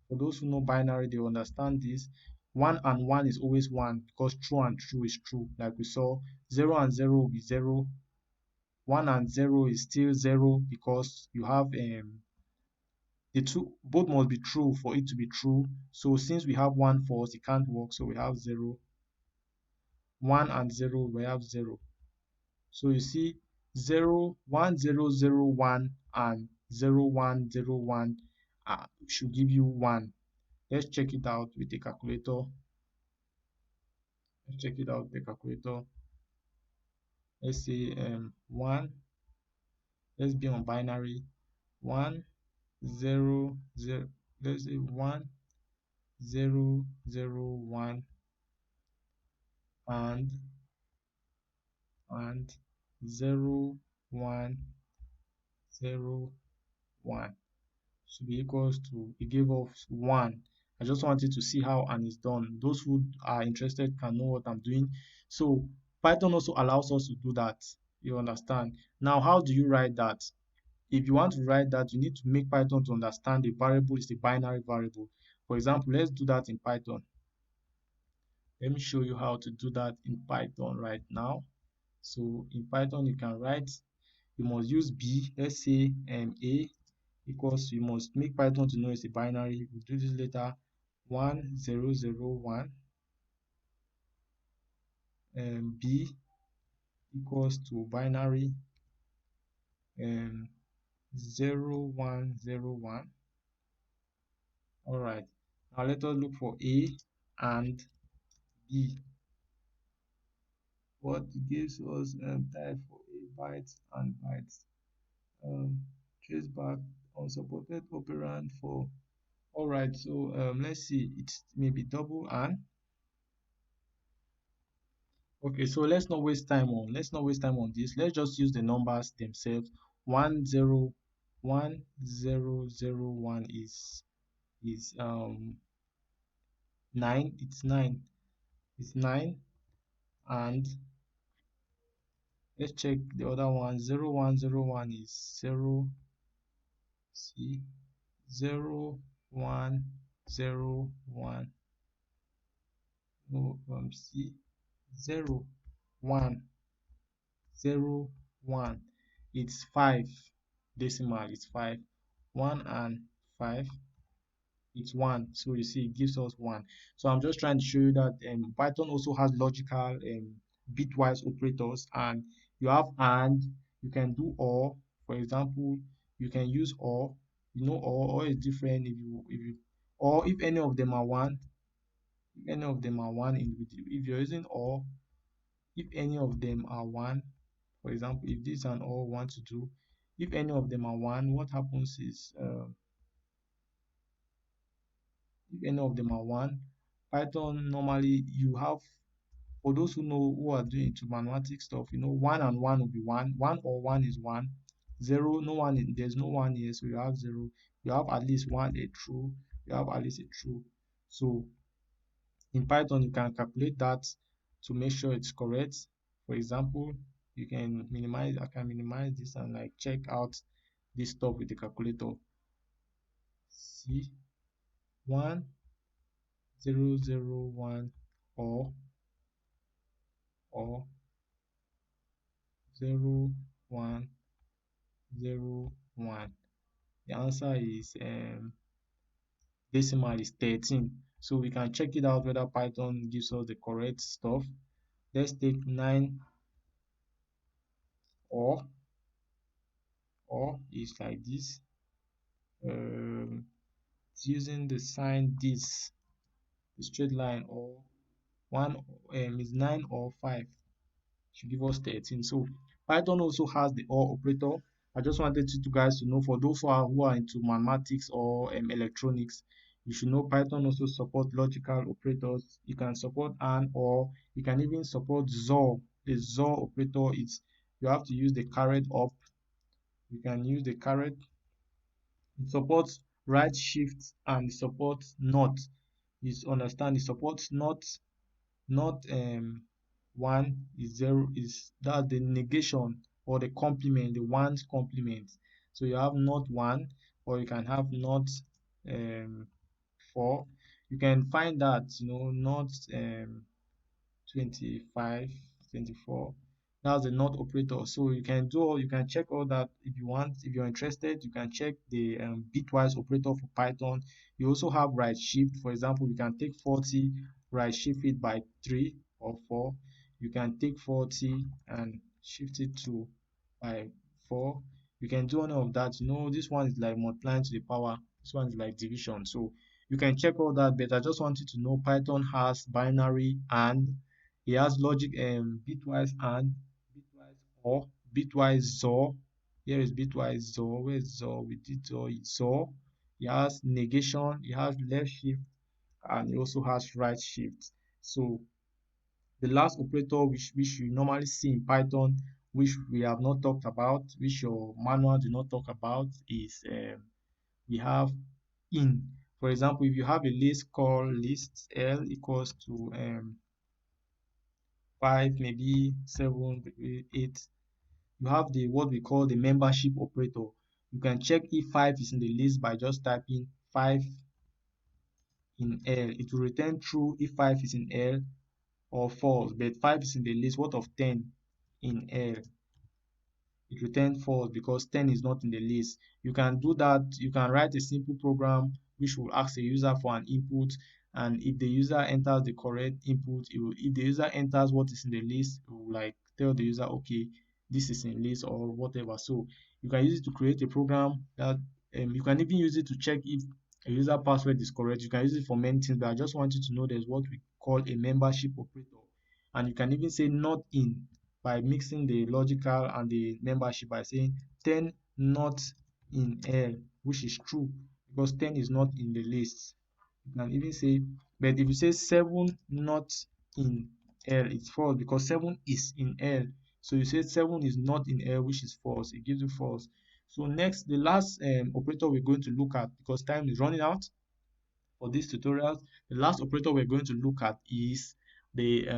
For those who know binary, they understand this. 1 and 1 is always 1 because true and true is true. Like we saw, 0 and 0 will be 0. 1 and 0 is still 0 because you have the two both must be true for it to be true. So since we have one false, it can't work. So we have 0. 1 and 0, we have 0. So you see 0 1 0 0 1 and 0 1 0 1 should give you 1. Let's check it out with a calculator. Let's check it out with a calculator. Let's say 1. Let's be on binary. 1 0 0. Let's say 1 0 0 1 and 0 1 0 1 should be equals to, it gave us 1. I just wanted to see how and is done. Those who are interested can know what I'm doing. So Python also allows us to do that. You understand? Now, how do you write that? If you want to write that, you need to make Python to understand the variable is a binary variable. For example, let's do that in Python. Let me show you how to do that in Python right now. So in Python, you can write, you must use B. Let's say A equals, you must make Python to know it's a binary. We'll do this later. 1 0 0 1 B equals to binary 0 1 0 1. All right. Now let us look for A and B. What gives us type for A, bytes and bytes. Trace back unsupported operand for. All right. So let's see. It's maybe double and. Okay, so let's not waste time on this. Let's just use the numbers themselves. 1 0 1 0 0 1 is 9. It's 9. It's 9. And let's check the other one. 0 1 0 1 is 0. See, 0 1 0 1. No, see, 0 1 0 1. It's 5. Decimal is 5. 1 and 5, it's 1. So you see, it gives us 1. So I'm just trying to show you that Python also has logical bitwise operators, and you have and, you can do or. For example, you can use or. You know, or is different if you or if any of them are 1. If any of them are 1 if you're using or, if any of them are 1. For example, if this and all want to do, if any of them are 1, what happens is if any of them are 1, Python normally you have, for those who know, who are doing to mathematics stuff, 1 and 1 will be 1. 1 or 1 is 1. 0, no one there's no 1 here, so you have 0. You have at least one a true. You have at least a true. So in Python, you can calculate that to make sure it's correct. For example, I can minimize this and like check out this stuff with the calculator. See, 1 0 0 1 or 0 1 0 1. The answer is decimal is 13. So we can check it out whether Python gives us the correct stuff. Let's take 9 or is like this. It's using the sign this, the straight line, or 1 is 9 or 5 should give us 13. So Python also has the or operator. I just wanted you guys to know, for those who are into mathematics or electronics, you should know Python also support logical operators. You can support and or. You can even support XOR. The XOR operator is, you have to use the caret up. You can use the caret It supports right shift and it supports not. You understand? It supports not one is zero is that the negation or the complement, the one's complement. So you have not one, or you can have not um four. You can find that not 25, 24. That's the not operator. So you can check all that if you want. If you're interested, you can check the bitwise operator for Python. You also have right shift. For example, you can take 40, right shift it by 3 or 4. You can take 40 and shift it to by 4. You can do any of that. This one is like multiplying to the power. This one is like division. So you can check all that, but I just want you to know Python has binary and he has logic bitwise and bitwise or bitwise XOR. Here is bitwise XOR. Where is XOR? We did XOR. It's XOR. He has negation. He has left shift, and he also has right shift. So the last operator which you normally see in Python, which we have not talked about, which your manual do not talk about, is we have in. For example, if you have a list called list L equals to 5, maybe 7, maybe 8, you have the what we call the membership operator. You can check if 5 is in the list by just typing 5 in L. It will return true if 5 is in L, or false, but 5 is in the list. What of 10 in L? It returns false because 10 is not in the list. You can do that. You can write a simple program which will ask the user for an input, and if the user enters the correct input, if the user enters what is in the list, it will like tell the user, okay, this is in list or whatever. So you can use it to create a program that you can even use it to check if a user password is correct. You can use it for many things, but I just want you to know there's what we call a membership operator, and you can even say not in by mixing the logical and the membership by saying 10 not in L, which is true because 10 is not in the list. You can even say, but if you say 7 not in L, it's false because 7 is in L. So you say 7 is not in L, which is false. It gives you false. So next, the last operator we're going to look at, because time is running out for this tutorial, the last operator we're going to look at is the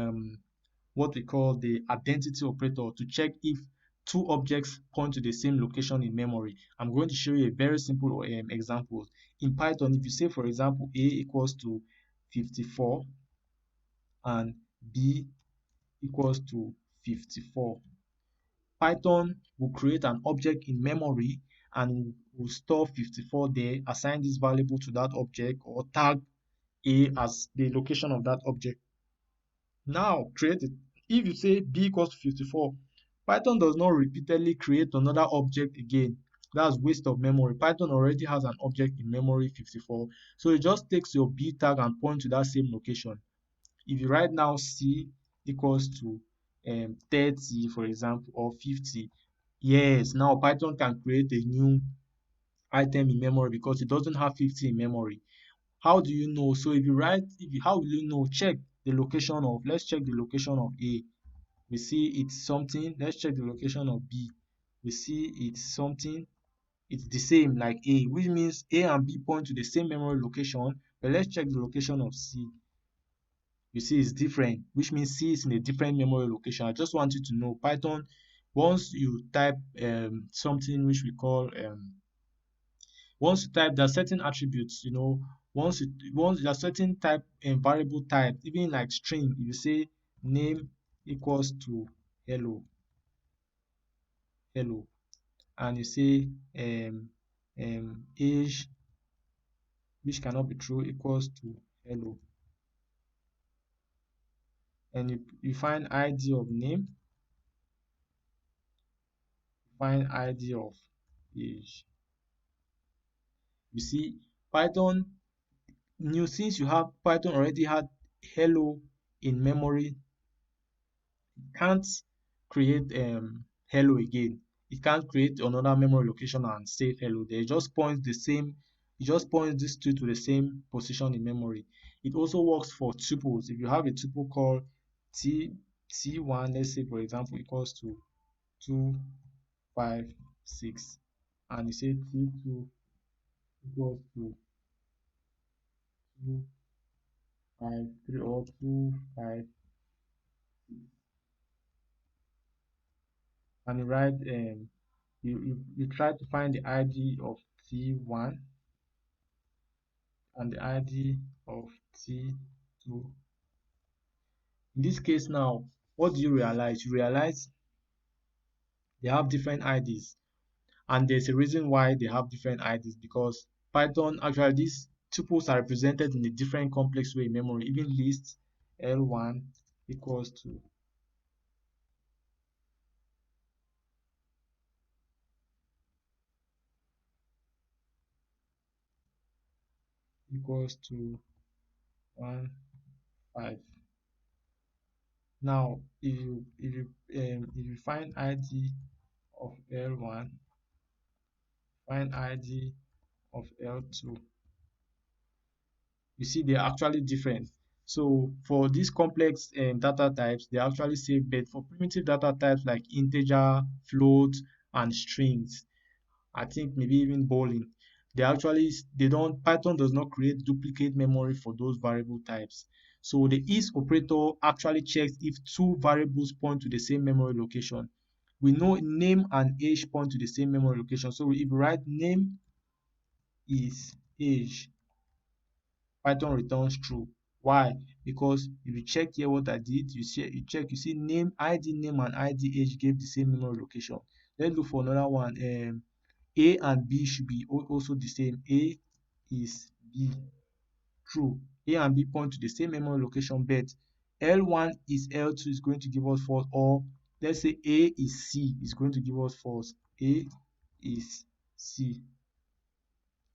what we call the identity operator, to check if two objects point to the same location in memory. I'm going to show you a very simple example. In Python, if you say, for example, A equals to 54 and B equals to 54, Python will create an object in memory and will store 54 there, assign this variable to that object, or tag A as the location of that object. Now create it. If you say B equals to 54, Python does not repeatedly create another object again. That's waste of memory. Python already has an object in memory 54. So it just takes your B tag and point to that same location. If you write now C equals to 30, for example, or 50, yes, now Python can create a new item in memory because it doesn't have 50 in memory. How do you know? So if you write, how will you know? Check the location of, let's check the location of A. We see it's something. Let's check the location of B. We see it's something. It's the same like A, which means A and B point to the same memory location. But let's check the location of C. You see it's different, which means C is in a different memory location. I just want you to know Python, once you type something which we call once you type there are certain attributes, once there are certain type and variable type, even like string, if you say name equals to hello, and you say age, which cannot be true, equals to hello, and you find id of name, find id of age. You see Python new, since you have Python already had hello in memory, can't create hello again. It can't create another memory location and save hello there. It just points the same, it just points these two to the same position in memory. It also works for tuples. If you have a tuple called t1, let's say for example equals to 2 5 6, and you say t2 equals to 253 or 256, and you write you try to find the ID of T1 and the ID of T2. In this case now, what do you realize? You realize they have different IDs, and there's a reason why they have different IDs, because Python actually these tuples are represented in a different complex way in memory. Even list L1 equals to equals to 1 5. Now if you find ID of L1, find ID of L2, you see they're actually different. So for these complex data types, they actually save, but for primitive data types like integer, float, and strings, I think maybe even boolean, they don't Python does not create duplicate memory for those variable types. So the is operator actually checks if two variables point to the same memory location. We know name and age point to the same memory location. So if we write name is age, Python returns true. Why? Because if you check here what I did, you see name, ID name and ID age gave the same memory location. Let's look for another one. A and B should be also the same. A is B. True. A and B point to the same memory location, but L1 is L2 is going to give us false, or let's say A is C is going to give us false. A is C.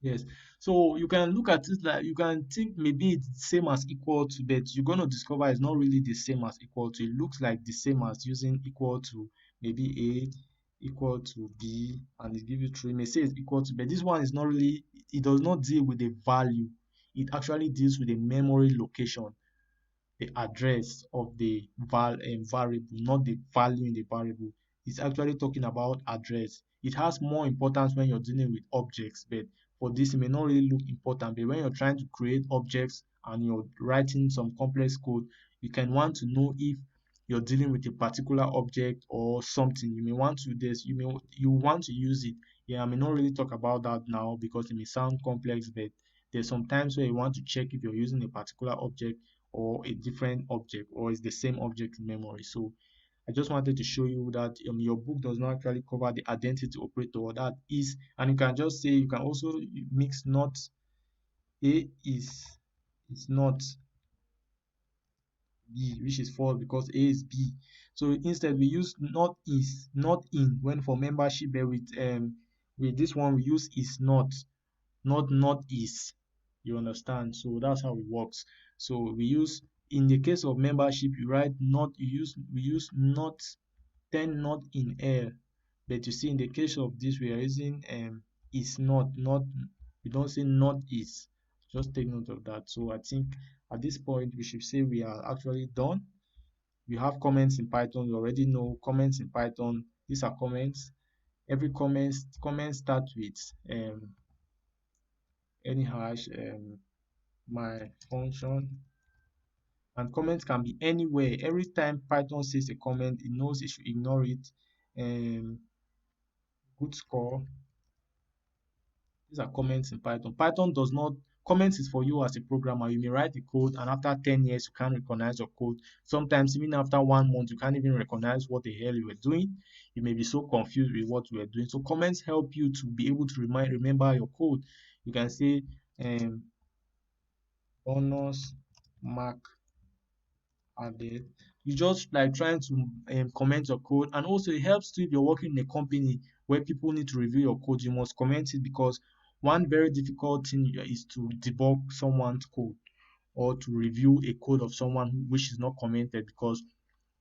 Yes. So you can look at it like you can think maybe it's the same as equal to, but you're going to discover it's not really the same as equal to. It looks like the same as using equal to, maybe A equal to B, and it gives you true. It may say it's equal to, but this one is not really, it does not deal with the value. It actually deals with the memory location, the address of the variable, not the value in the variable. It's actually talking about address. It has more importance when you're dealing with objects, but for this, it may not really look important. But when you're trying to create objects and you're writing some complex code, you can want to know if you're dealing with a particular object or something. You may want to this, you want to use it. Yeah, I may not really talk about that now because it may sound complex, but there's some times where you want to check if you're using a particular object or a different object, or it's the same object in memory. So I just wanted to show you that your book does not actually cover the identity operator, that is, and you can just say, you can also mix not. A is not B, which is false because A is B. So instead we use not is, not in when for membership, but with this one we use is not, not is. You understand? So that's how it works. So we use, in the case of membership, you write not, we use not, then not in L. But you see, in the case of this, we are using is not, we don't say not is. Just take note of that. So I think at this point we should say we are actually done. We have comments in Python. You already know comments in Python. These are comments. Every comment starts with any hash, my function, and comments can be anywhere. Every time Python says a comment, it knows it should ignore it. Good score. These are comments in Python. Python does not, comments is for you as a programmer. You may write the code and after 10 years you can't recognize your code. Sometimes even after 1 month you can't even recognize what the hell you were doing. You may be so confused with what you were doing. So comments help you to be able to remember your code. You can say bonus mark added. You just like trying to comment your code, and also it helps too if you're working in a company where people need to review your code. You must comment it, because one very difficult thing is to debug someone's code or to review a code of someone which is not commented, because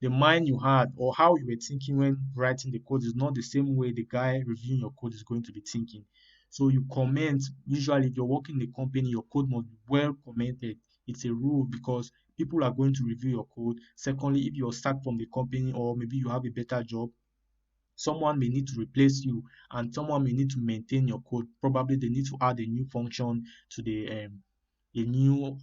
the mind you had or how you were thinking when writing the code is not the same way the guy reviewing your code is going to be thinking. So you comment, usually if you're working in a company, your code must be well commented. It's a rule, because people are going to review your code. Secondly, if you're sacked from the company or maybe you have a better job, someone may need to replace you, and someone may need to maintain your code. Probably they need to add a new function to a new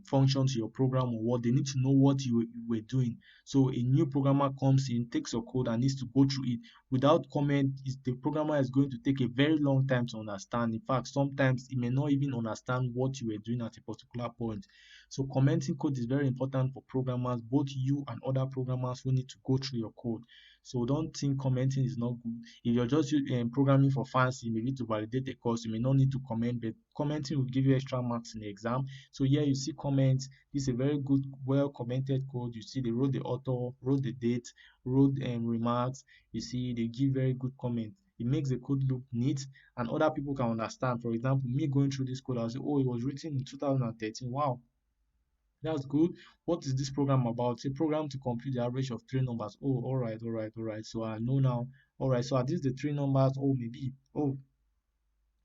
function to your program, or what they need to know what you were doing. So a new programmer comes in, takes your code, and needs to go through it without comment. The programmer is going to take a very long time to understand. In fact, sometimes he may not even understand what you were doing at a particular point. So commenting code is very important for programmers, both you and other programmers who need to go through your code. So don't think commenting is not good. If you're just programming for fancy, maybe to validate a course, you may not need to comment, but commenting will give you extra marks in the exam. So here you see comments. This is a very good, well commented code. You see they wrote the author, wrote the date, wrote remarks. You see they give very good comments. It makes the code look neat and other people can understand. For example, me going through this code, I'll say, oh, it was written in 2013. Wow, that's good. What is this program about? It's a program to compute the average of three numbers. Oh, all right, all right, all right. So I know now. All right, so are these the three numbers? Oh, maybe. Oh,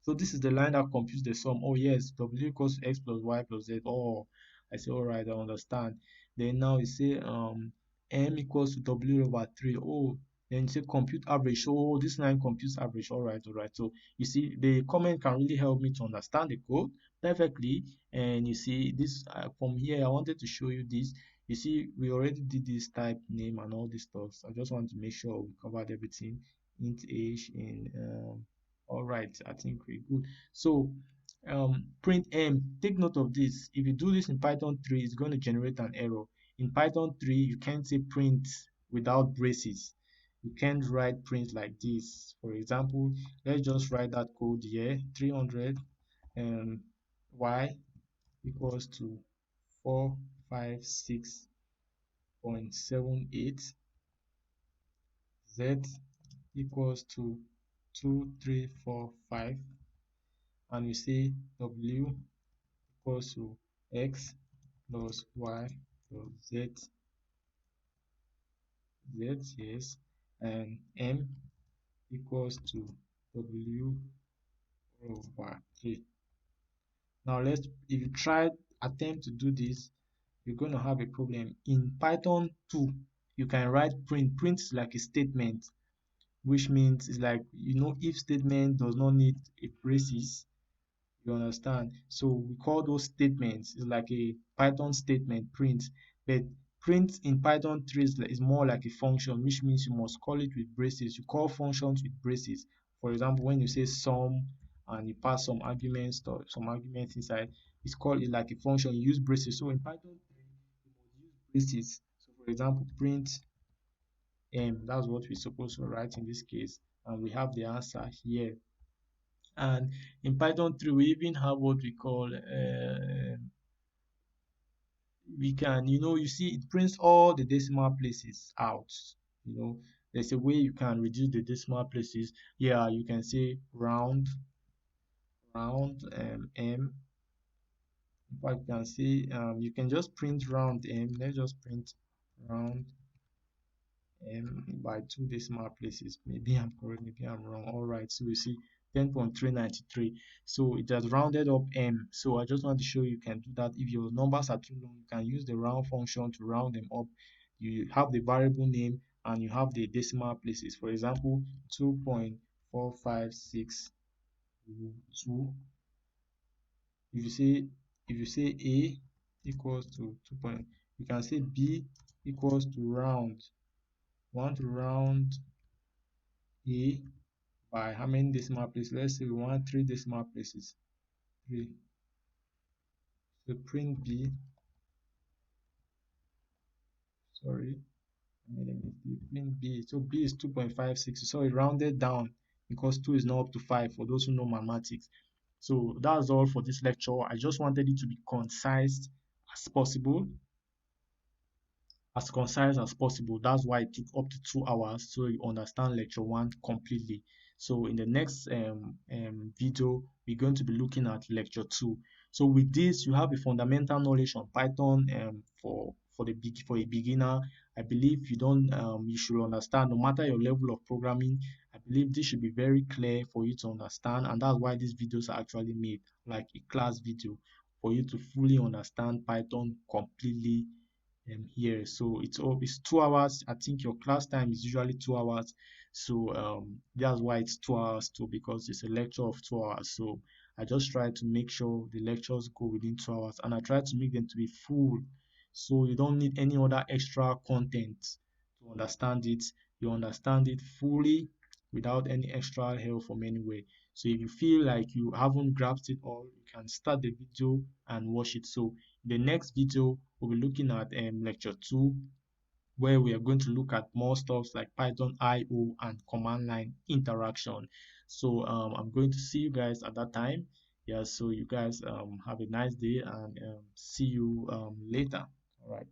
so this is the line that computes the sum. Oh yes, W equals to X plus Y plus Z. Oh, I say, all right, I understand. Then now you say M equals to W over 3. Oh, then you say compute average. Oh, this line computes average. All right, all right. So you see, the comment can really help me to understand the code perfectly. And you see, this from here, I wanted to show you this. You see, we already did this type name and all this stuff. So I just want to make sure we covered everything. Int age in all right, I think we're good. So print m, take note of this. If you do this in Python 3, it's going to generate an error. In Python 3, you can't say print without braces. You can't write print like this. For example, let's just write that code here. 300 y equals to 456.78, z equals to 2345, and we say w equals to x plus y plus z, yes, and m equals to w over 3. Now if you try attempt to do this, you're going to have a problem. In Python 2, you can write print. Print is like a statement, which means it's like, if statement does not need a braces. You understand? So we call those statements. It's like a Python statement, print. But print in Python 3 is more like a function, which means you must call it with braces. You call functions with braces. For example, when you say sum and you pass some arguments or some arguments inside, it's called it like a function. You use braces. So in Python 3, you must use braces. So for example, print that's what we're supposed to write in this case. And we have the answer here. And in Python 3, we even have what we call, we can, you see, it prints all the decimal places out. There's a way you can reduce the decimal places. Yeah, you can say round, m. In fact, you can say, you can just print round m. Let's just print round by two decimal places. Maybe I'm correct, maybe I'm wrong. All right, so you see 10.393. So it has rounded up m. So I just want to show you can do that. If your numbers are too long, you can use the round function to round them up. You have the variable name and you have the decimal places. For example, 2.4562. If you say a equals to 2. You can say b equals to round. We want to round a by how many decimal places? Let's say we want 3 decimal places. 3. So print b. Sorry, I made a mistake. Print b. So b is 2.56. So it rounded down because 2 is not up to 5 for those who know mathematics. So that's all for this lecture. I just wanted it to be concise as possible. As concise as possible. That's why it took up to 2 hours, so you understand lecture 1 completely. So in the next video, we're going to be looking at lecture 2. So with this, you have a fundamental knowledge on Python for a beginner. I believe you should understand, no matter your level of programming. I believe this should be very clear for you to understand, and that's why these videos are actually made like a class video for you to fully understand Python completely here. So it's 2 hours. I think your class time is usually 2 hours. So that's why it's 2 hours too, because it's a lecture of 2 hours. So I just try to make sure the lectures go within 2 hours, and I try to make them to be full. So you don't need any other extra content to understand it. You understand it fully without any extra help from anywhere. So if you feel like you haven't grasped it all, you can start the video and watch it. So in the next video, we'll be looking at lecture 2, where we are going to look at more stuff like Python IO and command line interaction. So I'm going to see you guys at that time. Yeah, so you guys have a nice day, and see you later. All right.